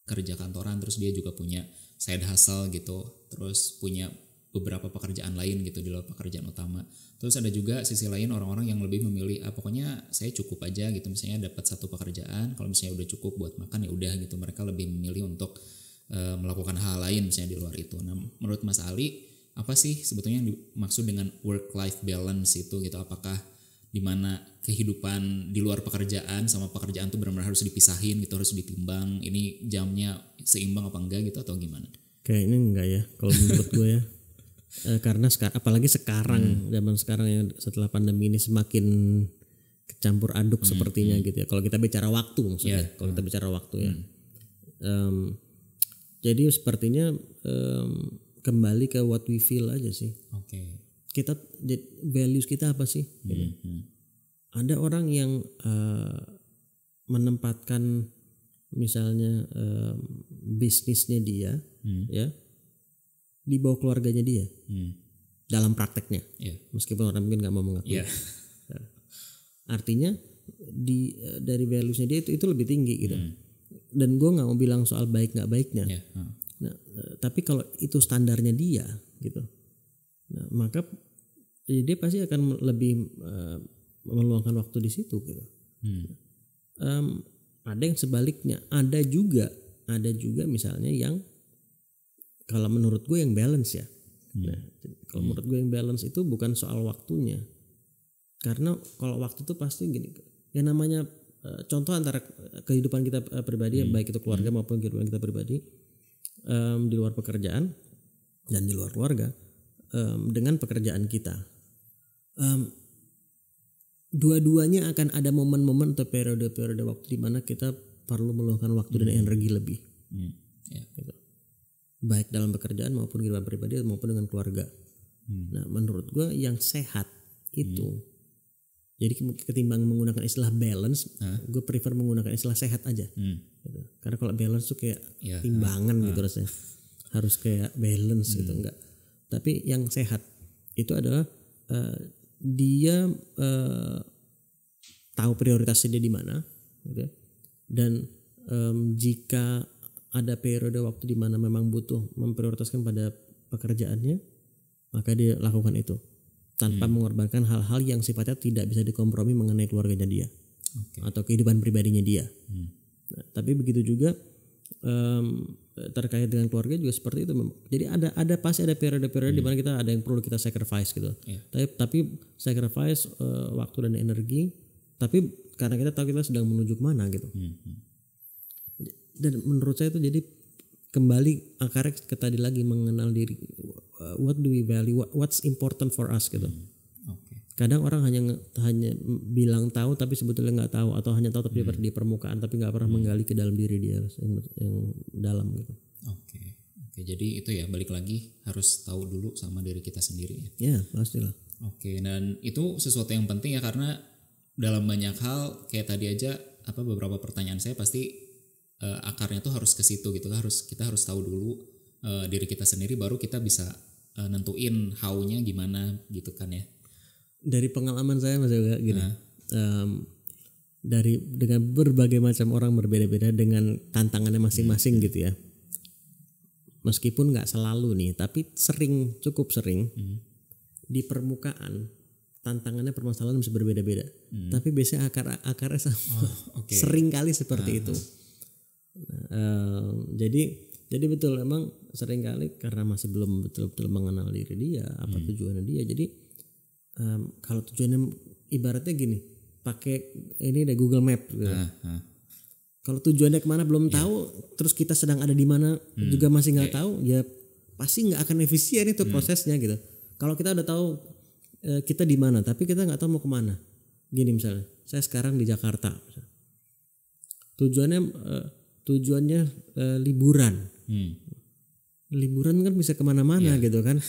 S2: kerja kantoran terus dia juga punya side hustle gitu, terus punya beberapa pekerjaan lain gitu di luar pekerjaan utama. Terus ada juga sisi lain orang-orang yang lebih memilih pokoknya saya cukup aja gitu, misalnya dapat satu pekerjaan, kalau misalnya udah cukup buat makan ya udah gitu. Mereka lebih memilih untuk melakukan hal lain misalnya di luar itu. Nah, menurut Mas Ali, apa sih sebetulnya yang dimaksud dengan work life balance itu gitu? Apakah dimana kehidupan di luar pekerjaan sama pekerjaan tuh benar-benar harus dipisahin gitu, harus ditimbang, ini jamnya seimbang apa enggak gitu, atau gimana?
S1: Kayaknya enggak ya kalau menurut gue ya. Karena apalagi sekarang, zaman sekarang yang setelah pandemi ini semakin kecampur aduk sepertinya gitu ya. Kalau kita bicara waktu maksudnya, kalau kita bicara waktu ya. Jadi sepertinya kembali ke what we feel aja sih.
S2: Oke.
S1: Kita values kita apa sih? Ada orang yang menempatkan misalnya bisnisnya dia, ya, di bawah keluarganya dia, dalam prakteknya, meskipun orang mungkin nggak mau mengakui. Artinya dari valuesnya dia itu lebih tinggi gitu. Dan gue nggak mau bilang soal baik nggak baiknya. Nah, tapi kalau itu standarnya dia gitu, nah, maka dia pasti akan lebih meluangkan waktu di situ gitu. Ada yang sebaliknya, ada juga misalnya yang kalau menurut gue yang balance ya. Nah, kalau menurut gue yang balance itu bukan soal waktunya, karena kalau waktu itu pasti gini, yang namanya contoh antara kehidupan kita pribadi, baik itu keluarga maupun kehidupan kita pribadi, di luar pekerjaan dan di luar keluarga, dengan pekerjaan kita, dua-duanya akan ada momen-momen atau periode-periode waktu di mana kita perlu meluangkan waktu dan energi lebih, gitu. Baik dalam pekerjaan maupun kehidupan pribadi maupun dengan keluarga. Nah, menurut gue yang sehat itu, jadi ketimbang menggunakan istilah balance, gue prefer menggunakan istilah sehat aja. Gitu. Karena kalau balance tuh kayak timbangan gitu rasanya, harus kayak balance gitu, enggak. Tapi yang sehat itu adalah dia tahu prioritasnya dia di mana, gitu. Dan jika ada periode waktu di mana memang butuh memprioritaskan pada pekerjaannya, maka dia lakukan itu tanpa mengorbankan hal-hal yang sifatnya tidak bisa dikompromi mengenai keluarganya dia, atau kehidupan pribadinya dia. Nah, tapi begitu juga terkait dengan keluarga juga seperti itu. Jadi pasti ada periode-periode di mana kita ada yang perlu kita sacrifice gitu. Tapi sacrifice waktu dan energi, tapi karena kita tahu kita sedang menuju kemana gitu. Dan menurut saya itu jadi kembali akarnya ke tadi lagi, mengenal diri. What do we value? What's important for us gitu. Kadang orang hanya bilang tahu tapi sebetulnya nggak tahu, atau hanya tahu tapi di permukaan tapi nggak pernah menggali ke dalam diri dia yang dalam gitu.
S2: Oke, jadi itu ya, balik lagi harus tahu dulu sama diri kita sendiri ya.
S1: Ya, pastilah.
S2: Oke, dan itu sesuatu yang penting ya, karena dalam banyak hal kayak tadi aja beberapa pertanyaan saya pasti akarnya tuh harus ke situ gitu. Kita harus tahu dulu diri kita sendiri, baru kita bisa nentuin how-nya gimana gitu kan ya.
S1: Dari pengalaman saya Mas Yoga gini, dengan berbagai macam orang berbeda-beda dengan tantangannya masing-masing gitu ya. Meskipun nggak selalu nih, tapi cukup sering di permukaan tantangannya, permasalahan bisa berbeda-beda. Tapi biasanya akarnya sama. Sering kali seperti itu. Jadi betul, emang sering kali karena masih belum betul-betul mengenal diri dia, apa tujuannya dia. Jadi kalau tujuannya ibaratnya gini, pakai ini deh Google Map gitu. Kalau tujuannya kemana belum tahu, terus kita sedang ada di mana juga masih nggak tahu, ya pasti nggak akan efisien itu prosesnya gitu. Kalau kita udah tahu kita di mana, tapi kita nggak tahu mau kemana. Gini misalnya, saya sekarang di Jakarta, tujuannya liburan. Liburan kan bisa kemana-mana gitu kan.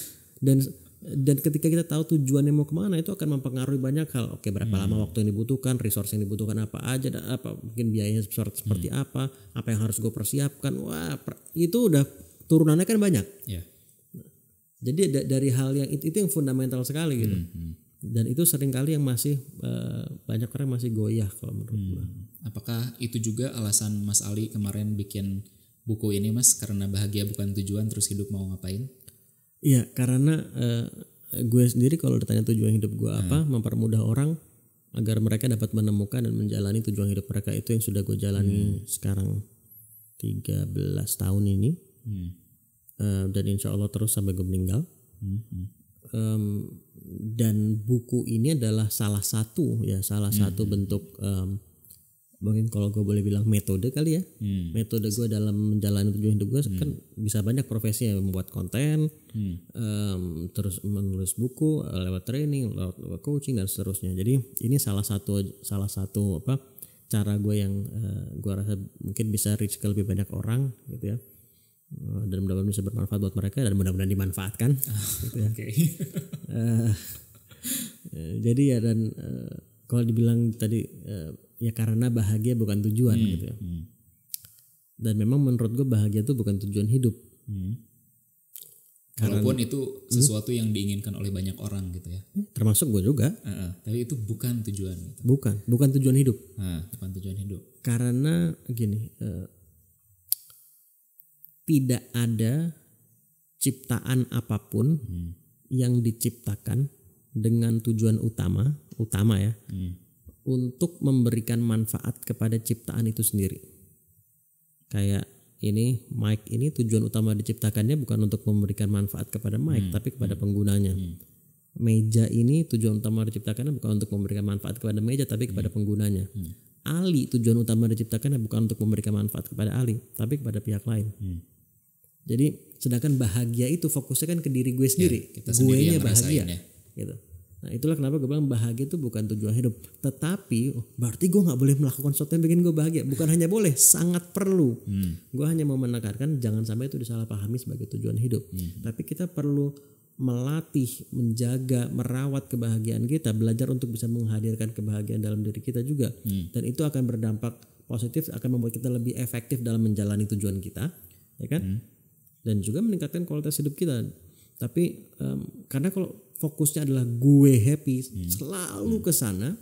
S1: Dan ketika kita tahu tujuannya mau kemana, itu akan mempengaruhi banyak hal. Oke, berapa lama waktu yang dibutuhkan, resource yang dibutuhkan apa aja, apa mungkin biayanya seperti apa yang harus gue persiapkan. Wah, itu udah turunannya kan banyak. Jadi dari hal yang itu yang fundamental sekali gitu. Dan itu seringkali yang masih banyak orang masih goyah kalau menurut gue.
S2: Apakah itu juga alasan Mas Ali kemarin bikin buku ini, Mas, karena bahagia bukan tujuan terus hidup mau ngapain?
S1: Iya, karena gue sendiri kalau ditanya tujuan hidup gue apa, mempermudah orang agar mereka dapat menemukan dan menjalani tujuan hidup mereka. Itu yang sudah gue jalani sekarang 13 tahun ini. Dan insya Allah terus sampai gue meninggal. Dan buku ini adalah salah satu bentuk mungkin kalau gue boleh bilang metode kali ya. Metode gue dalam menjalani tujuan hidup gue kan bisa banyak profesi ya, membuat konten, terus menulis buku, lewat training, lewat coaching dan seterusnya. Jadi ini salah satu cara gue yang gue rasa mungkin bisa reach ke lebih banyak orang gitu ya. Dan mudah-mudahan bisa bermanfaat buat mereka dan mudah-mudahan dimanfaatkan. Gitu ya. Jadi ya, dan kalau dibilang tadi ya karena bahagia bukan tujuan gitu ya. Dan memang menurut gue bahagia itu bukan tujuan hidup.
S2: Walaupun itu sesuatu yang diinginkan oleh banyak orang gitu ya.
S1: Termasuk gue juga.
S2: Tapi itu bukan tujuan. Gitu.
S1: Bukan tujuan hidup.
S2: Bukan tujuan hidup.
S1: Karena gini, tidak ada ciptaan apapun yang diciptakan dengan tujuan utama ya. Untuk memberikan manfaat kepada ciptaan itu sendiri. Kayak ini mic ini tujuan utama diciptakannya bukan untuk memberikan manfaat kepada mic tapi kepada penggunanya. Meja ini tujuan utama diciptakannya bukan untuk memberikan manfaat kepada meja tapi kepada penggunanya. Ali tujuan utama diciptakannya bukan untuk memberikan manfaat kepada Ali tapi kepada pihak lain. Jadi sedangkan bahagia itu fokusnya kan ke diri gue sendiri. Guenya bahagia gitu. Nah itulah kenapa gue bilang bahagia itu bukan tujuan hidup. Tetapi berarti gue gak boleh melakukan sesuatu yang bikin gue bahagia. Bukan hanya boleh, sangat perlu. Gue hanya mau menekankan jangan sampai itu disalahpahami sebagai tujuan hidup. Tapi kita perlu melatih, menjaga, merawat kebahagiaan kita. Belajar untuk bisa menghadirkan kebahagiaan dalam diri kita juga. Dan itu akan berdampak positif, akan membuat kita lebih efektif dalam menjalani tujuan kita. Ya kan? Dan juga meningkatkan kualitas hidup kita. Tapi karena kalau fokusnya adalah gue happy selalu ke sana,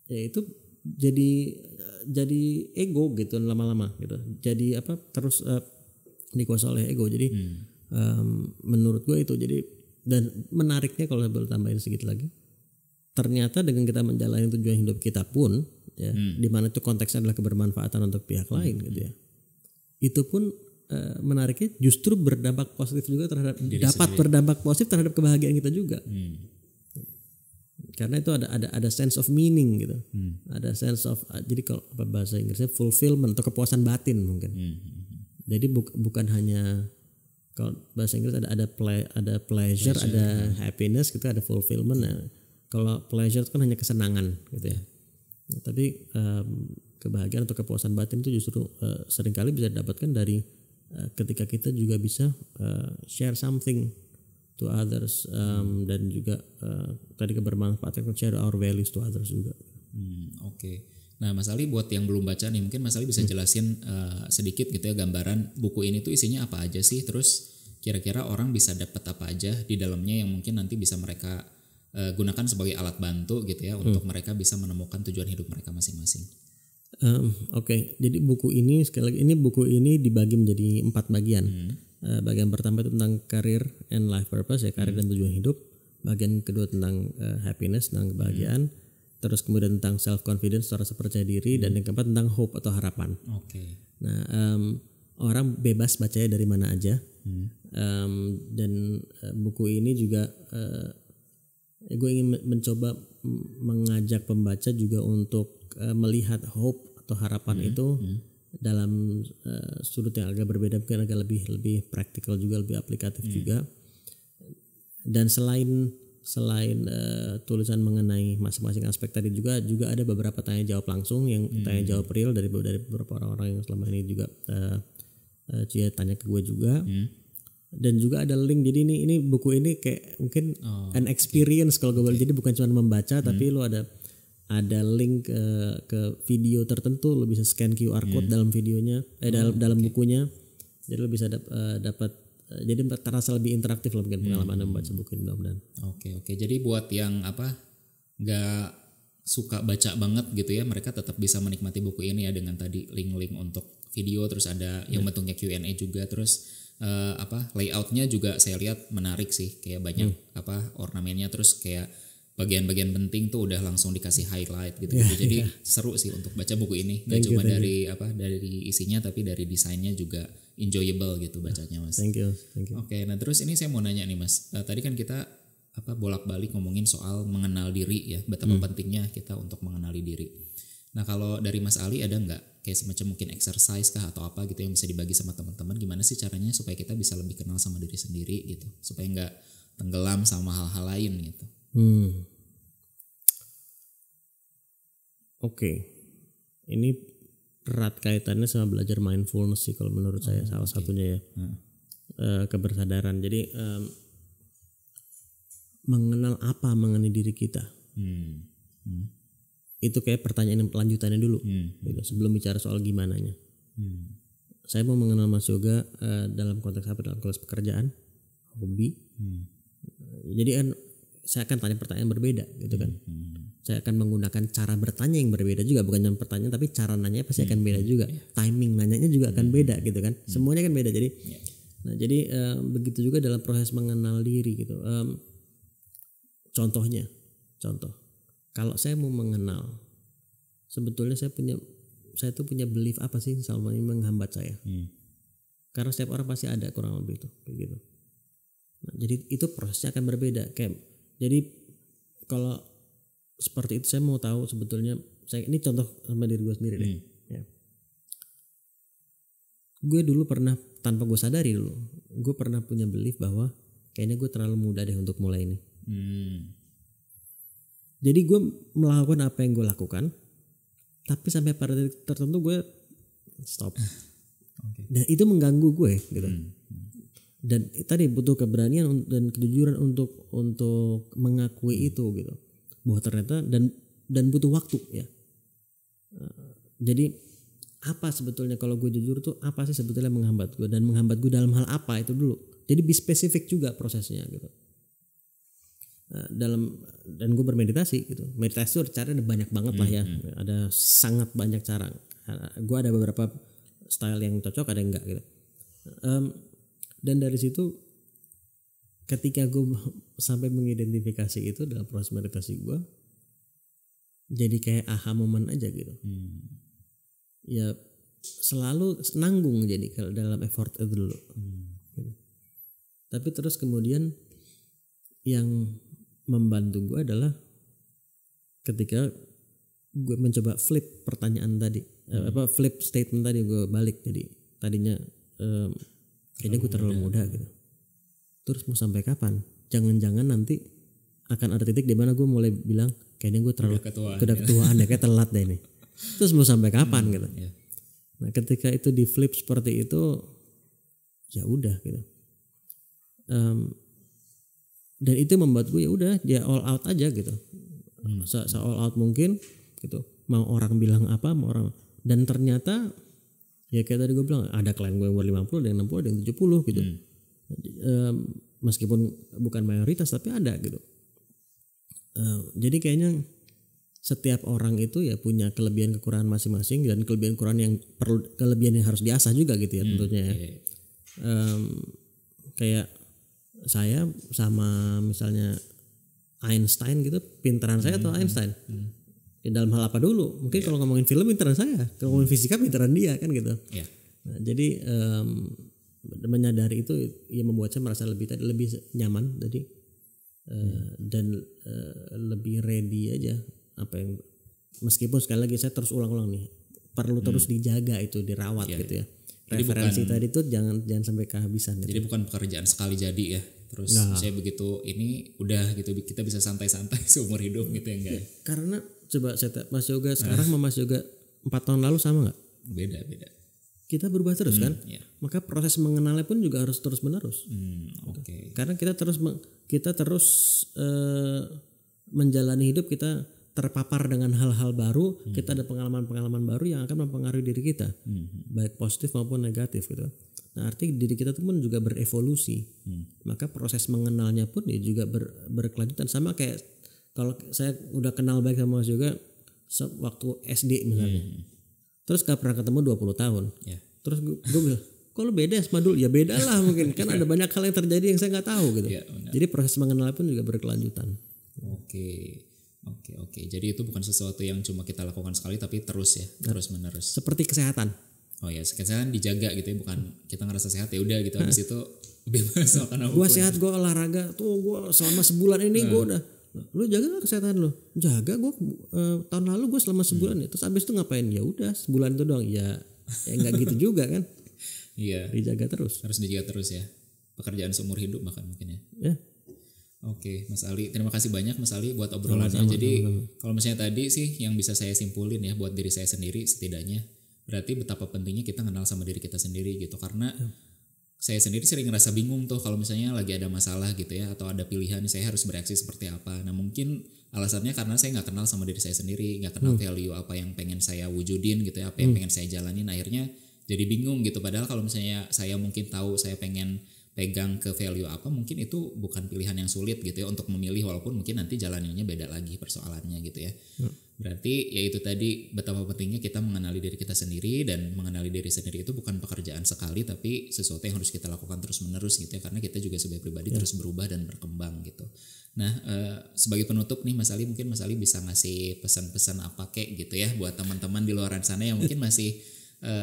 S1: ya itu jadi ego gitu lama-lama gitu. Jadi terus dikuasai oleh ego. Jadi menurut gue itu dan menariknya kalau boleh tambahin sedikit lagi, ternyata dengan kita menjalani tujuan hidup kita pun ya, di mana itu konteksnya adalah kebermanfaatan untuk pihak lain gitu ya. Itu pun menariknya justru berdampak positif juga berdampak positif terhadap kebahagiaan kita juga. Karena itu ada sense of meaning gitu. Ada sense of, jadi kalau bahasa Inggrisnya fulfillment atau kepuasan batin mungkin. Jadi bukan hanya, kalau bahasa Inggris ada pleasure, ada happiness gitu, ada fulfillment. Nah, kalau pleasure itu kan hanya kesenangan gitu ya. Tapi kebahagiaan atau kepuasan batin itu justru seringkali bisa didapatkan dari ketika kita juga bisa share something to others, dan juga tadi kebermanfaatan, share our values to others juga.
S2: Oke. Nah Mas Ali, buat yang belum baca nih, mungkin Mas Ali bisa jelasin sedikit gitu ya, gambaran buku ini tuh isinya apa aja sih, terus kira-kira orang bisa dapat apa aja di dalamnya yang mungkin nanti bisa mereka gunakan sebagai alat bantu gitu ya, untuk mereka bisa menemukan tujuan hidup mereka masing-masing.
S1: Oke. Jadi buku ini, sekali lagi, buku ini dibagi menjadi 4 bagian. Bagian pertama itu tentang career and life purpose ya, karir dan tujuan hidup. bagian kedua tentang happiness, tentang kebahagiaan, terus kemudian tentang self confidence atau rasa percaya diri, dan yang keempat tentang hope atau harapan.
S2: Oke.
S1: Nah, orang bebas bacanya dari mana aja, dan buku ini juga gue ingin mencoba mengajak pembaca juga untuk melihat hope atau harapan itu dalam sudut yang agak berbeda, mungkin agak lebih praktikal juga, lebih aplikatif juga. Dan selain tulisan mengenai masing-masing aspek tadi juga ada beberapa tanya jawab langsung yang tanya jawab real dari beberapa orang-orang yang selama ini juga Cia tanya ke gue juga. Dan juga ada link, jadi ini buku ini kayak mungkin an experience kalau gue bilang. Jadi bukan cuma membaca, tapi lo ada link ke video tertentu, lo bisa scan QR code dalam videonya, dalam bukunya, jadi lo bisa dapat, jadi terasa lebih interaktif lah mungkin pengalaman membaca buku ini, mudah-mudahan.
S2: Oke. Jadi buat yang nggak suka baca banget gitu ya, mereka tetap bisa menikmati buku ini ya dengan tadi link-link untuk video, terus ada yang bentuknya Q&A juga, terus layoutnya juga saya lihat menarik sih, kayak banyak ornamennya, terus kayak bagian-bagian penting tuh udah langsung dikasih highlight gitu. Jadi seru sih untuk baca buku ini, nggak cuma dari isinya, tapi dari desainnya juga enjoyable gitu bacanya, Mas.
S1: Thank you.
S2: Oke, nah terus ini saya mau nanya nih, Mas. Tadi kan kita bolak-balik ngomongin soal mengenal diri ya, betapa pentingnya kita untuk mengenali diri. Nah kalau dari Mas Ali ada nggak kayak semacam mungkin exercise kah atau apa gitu yang bisa dibagi sama teman-teman, gimana sih caranya supaya kita bisa lebih kenal sama diri sendiri gitu, supaya nggak tenggelam sama hal-hal lain gitu.
S1: Oke. Ini erat kaitannya sama belajar mindfulness sih kalau menurut saya, salah satunya ya. Kebersadaran. Jadi mengenal apa mengenai diri kita. Itu kayak pertanyaan lanjutannya dulu gitu, sebelum bicara soal gimananya. Saya mau mengenal Mas Yoga dalam konteks apa? Dalam konteks pekerjaan, hobi. Jadi kan saya akan tanya pertanyaan berbeda gitu kan. Saya akan menggunakan cara bertanya yang berbeda juga, bukan cuma pertanyaan tapi cara nanya pasti akan beda juga. Timing nanyanya juga akan beda gitu kan. Semuanya kan beda. Jadi jadi begitu juga dalam proses mengenal diri gitu. Contoh. Kalau saya mau mengenal, sebetulnya saya tuh punya belief apa sih selama ini menghambat saya. Karena setiap orang pasti ada kurang lebih itu kayak gitu. Nah, jadi itu prosesnya akan berbeda. Jadi kalau seperti itu saya mau tahu sebetulnya, ini contoh sama diri gue sendiri deh. Ya. Gue dulu pernah, tanpa gue sadari dulu, gue pernah punya belief bahwa kayaknya gue terlalu muda deh untuk mulai ini. Jadi gue melakukan apa yang gue lakukan, tapi sampai pada titik tertentu gue stop. Dan itu mengganggu gue gitu. Dan tadi butuh keberanian dan kejujuran untuk mengakui itu gitu, bahwa ternyata dan butuh waktu ya. Jadi apa sebetulnya kalau gue jujur tuh apa sih sebetulnya menghambat gue, dan menghambat gue dalam hal apa itu dulu. Jadi be spesifik juga prosesnya gitu. Dan gue bermeditasi gitu. Meditasi itu caranya ada banyak banget lah ya. Ada sangat banyak cara. Gue ada beberapa style yang cocok, ada yang enggak gitu. Dan dari situ ketika gue sampai mengidentifikasi itu dalam proses meditasi gue, jadi kayak aha moment aja gitu. Ya selalu nanggung jadi kalau dalam effort itu dulu. Gitu. Tapi terus kemudian yang membantu gue adalah ketika gue mencoba flip pertanyaan tadi, flip statement tadi, gue balik. Jadi tadinya kayaknya gue terlalu muda gitu. Terus mau sampai kapan? Jangan-jangan nanti akan ada titik di mana gue mulai bilang kayaknya gue terlalu ketuaan ya, kayak telat deh ini. Terus mau sampai kapan gitu? Nah ketika itu di flip seperti itu, ya udah gitu. Dan itu membuat gue ya udah dia all out aja gitu. All out mungkin gitu. Mau orang bilang apa, mau orang, dan ternyata ya kayak tadi gue bilang ada klien gue yang umur 50, ada yang 60, ada yang 70 gitu. Meskipun bukan mayoritas tapi ada gitu. Jadi kayaknya setiap orang itu ya punya kelebihan kekurangan masing-masing, dan kelebihan yang harus diasah juga gitu ya tentunya ya. Kayak saya sama misalnya Einstein gitu, pintaran saya atau Einstein? Di dalam hal apa dulu? Mungkin kalau ngomongin film pintaran saya, kalau ngomongin fisika pintaran dia kan gitu. Nah, jadi menyadari itu ya membuat saya merasa lebih nyaman, jadi dan lebih ready aja apa yang, meskipun sekali lagi saya terus ulang-ulang nih, perlu terus dijaga itu, dirawat gitu ya. Referensi tadi itu jangan sampai kehabisan.
S2: Jadi bukan pekerjaan sekali jadi ya. Terus saya begitu ini udah gitu kita bisa santai-santai seumur hidup gitu ya enggak?
S1: Karena coba Mas Yoga sekarang sama Mas Yoga 4 tahun lalu sama nggak?
S2: Beda.
S1: Kita berubah terus kan? Maka proses mengenalnya pun juga harus terus menerus. Karena kita terus menjalani hidup, kita terpapar dengan hal-hal baru, kita ada pengalaman-pengalaman baru yang akan mempengaruhi diri kita, baik positif maupun negatif gitu. Nah, arti diri kita tuh pun juga berevolusi. Maka proses mengenalnya pun ya juga berkelanjutan. Sama kayak kalau saya udah kenal baik sama Mas juga waktu SD misalnya. Terus gak pernah ketemu 20 tahun. Terus gue bilang, kok lu beda sama dulu? Ya beda lah mungkin. Kan ada banyak hal yang terjadi yang saya gak tahu gitu. Jadi proses mengenalnya pun juga berkelanjutan.
S2: Oke. Jadi itu bukan sesuatu yang cuma kita lakukan sekali tapi terus ya, terus menerus.
S1: Seperti kesehatan.
S2: Oh ya, kesehatan dijaga gitu ya, bukan kita ngerasa sehat ya udah gitu habis itu bebas makan apa.
S1: Gua sehat, gua olahraga, tuh gua selama sebulan ini gua udah. Lu jaga gak kesehatan lu? Jaga gua tahun lalu gua selama sebulan ya. Terus habis itu ngapain? Ya udah sebulan itu doang. Ya enggak gitu juga kan.
S2: Iya.
S1: Dijaga terus.
S2: Harus dijaga terus ya. Pekerjaan seumur hidup bahkan mungkin ya.
S1: Ya.
S2: Oke, Mas Ali, terima kasih banyak Mas Ali buat obrolannya. Jadi kalau misalnya tadi sih yang bisa saya simpulin ya buat diri saya sendiri setidaknya, berarti betapa pentingnya kita kenal sama diri kita sendiri gitu. Karena saya sendiri sering ngerasa bingung tuh kalau misalnya lagi ada masalah gitu ya, atau ada pilihan saya harus bereaksi seperti apa. Nah mungkin alasannya karena saya nggak kenal sama diri saya sendiri, nggak kenal value apa yang pengen saya wujudin gitu ya, apa yang pengen saya jalanin, akhirnya jadi bingung gitu. Padahal kalau misalnya saya mungkin tahu saya pengen pegang ke value apa, mungkin itu bukan pilihan yang sulit gitu ya untuk memilih, walaupun mungkin nanti jalanannya beda lagi persoalannya gitu ya. Berarti ya itu tadi betapa pentingnya kita mengenali diri kita sendiri, dan mengenali diri sendiri itu bukan pekerjaan sekali tapi sesuatu yang harus kita lakukan terus menerus gitu ya, karena kita juga sebagai pribadi terus berubah dan berkembang gitu. Nah sebagai penutup nih Mas Ali, mungkin Mas Ali bisa ngasih pesan-pesan apa kek gitu ya buat teman-teman di luar sana yang mungkin masih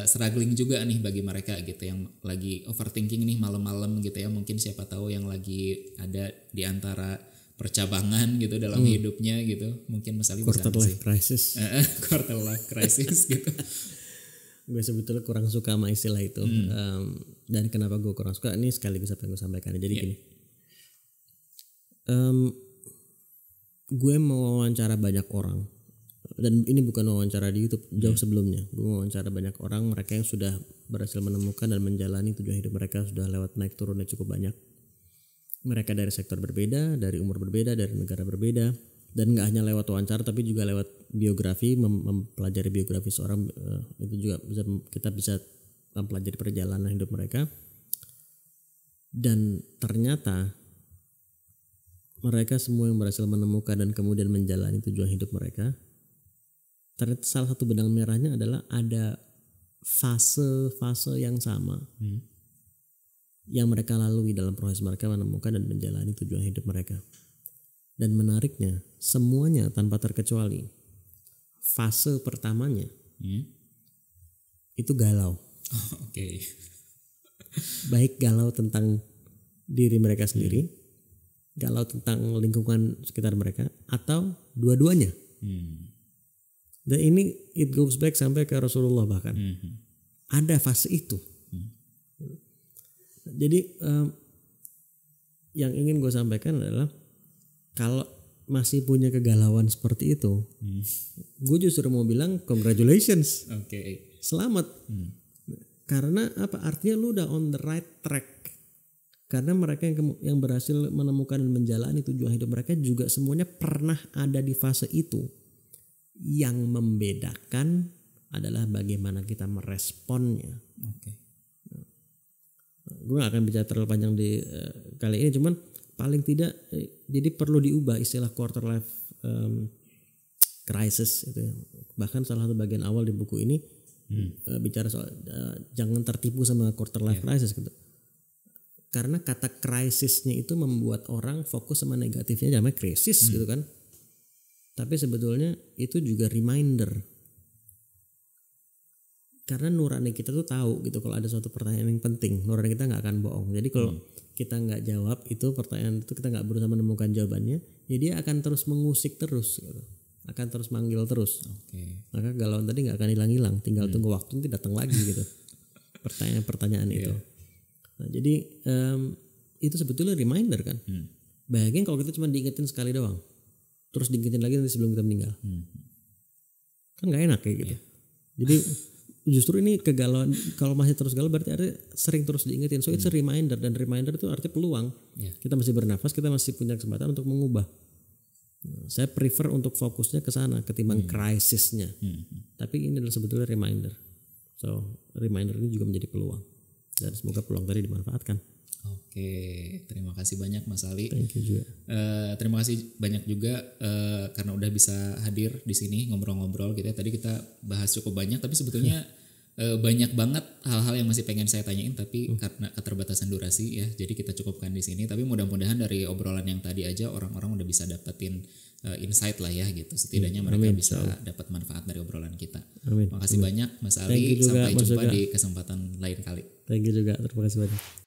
S2: struggling juga nih bagi mereka gitu, yang lagi overthinking nih malam-malam gitu ya, mungkin siapa tahu yang lagi ada di antara percabangan gitu dalam hidupnya gitu, mungkin Mas Ali bisa
S1: quarter life crisis.
S2: Quarter life crisis gitu.
S1: Gue sebetulnya kurang suka sama istilah itu. Dan kenapa gue kurang suka, ini sekaligus apa yang gue sampaikan. Jadi gini, gue mau wawancara banyak orang, dan ini bukan wawancara di YouTube, jauh sebelumnya gue wawancara banyak orang, mereka yang sudah berhasil menemukan dan menjalani tujuan hidup mereka, sudah lewat naik turunnya cukup banyak. Mereka dari sektor berbeda, dari umur berbeda, dari negara berbeda, dan nggak hanya lewat wawancara tapi juga lewat biografi, mempelajari biografi seorang, itu juga kita bisa mempelajari perjalanan hidup mereka. Dan ternyata mereka semua yang berhasil menemukan dan kemudian menjalani tujuan hidup mereka, ternyata salah satu benang merahnya adalah ada fase-fase yang sama yang mereka lalui dalam proses mereka menemukan dan menjalani tujuan hidup mereka. Dan menariknya, semuanya tanpa terkecuali, fase pertamanya itu galau. Baik galau tentang diri mereka sendiri, galau tentang lingkungan sekitar mereka, atau dua-duanya. Dan ini it goes back sampai ke Rasulullah bahkan. Ada fase itu. Jadi yang ingin gue sampaikan adalah kalau masih punya kegalauan seperti itu, gue justru mau bilang congratulations, selamat. Karena apa? Artinya lu udah on the right track. Karena mereka yang berhasil menemukan dan menjalani tujuan hidup mereka juga semuanya pernah ada di fase itu. Yang membedakan adalah bagaimana kita meresponnya. Gue gak akan bicara terlalu panjang di kali ini, cuman paling tidak jadi perlu diubah istilah quarter life crisis itu ya. Bahkan salah satu bagian awal di buku ini bicara soal jangan tertipu sama quarter life crisis gitu. karena kata krisisnya itu membuat orang fokus sama negatifnya, namanya krisis gitu kan. Tapi sebetulnya itu juga reminder. Karena nurani kita tuh tahu gitu kalau ada suatu pertanyaan yang penting, nurani kita nggak akan bohong. Jadi kalau kita nggak jawab itu pertanyaan itu, kita nggak berusaha menemukan jawabannya, ya dia akan terus mengusik terus gitu. Akan terus manggil terus. Maka galauan tadi nggak akan hilang-hilang, tinggal tunggu waktu nanti datang lagi gitu. Pertanyaan-pertanyaan itu. Nah, jadi itu sebetulnya reminder kan. Bayangin kalau kita cuma diingetin sekali doang, terus diingetin lagi nanti sebelum kita meninggal, kan nggak enak kayak gitu. Jadi justru ini kegalauan, kalau masih terus galau berarti artinya sering terus diingetin. So it's a reminder, dan reminder itu artinya peluang. Kita masih bernafas, kita masih punya kesempatan untuk mengubah. Saya prefer untuk fokusnya ke sana ketimbang krisisnya. Tapi ini adalah sebetulnya reminder. So reminder ini juga menjadi peluang, dan semoga peluang tadi dimanfaatkan.
S2: Oke, terima kasih banyak Mas Ali.
S1: Thank you juga.
S2: Terima kasih banyak juga karena udah bisa hadir di sini ngobrol-ngobrol gitu ya. Tadi kita bahas cukup banyak, tapi sebetulnya banyak banget hal-hal yang masih pengen saya tanyain, tapi karena keterbatasan durasi ya, jadi kita cukupkan di sini. Tapi mudah-mudahan dari obrolan yang tadi aja orang-orang udah bisa dapetin insight lah ya gitu. Setidaknya mereka bisa dapat manfaat dari obrolan kita. Makasih banyak Mas Ali. Sampai jumpa di kesempatan lain kali.
S1: Thank you juga. Terima kasih banyak.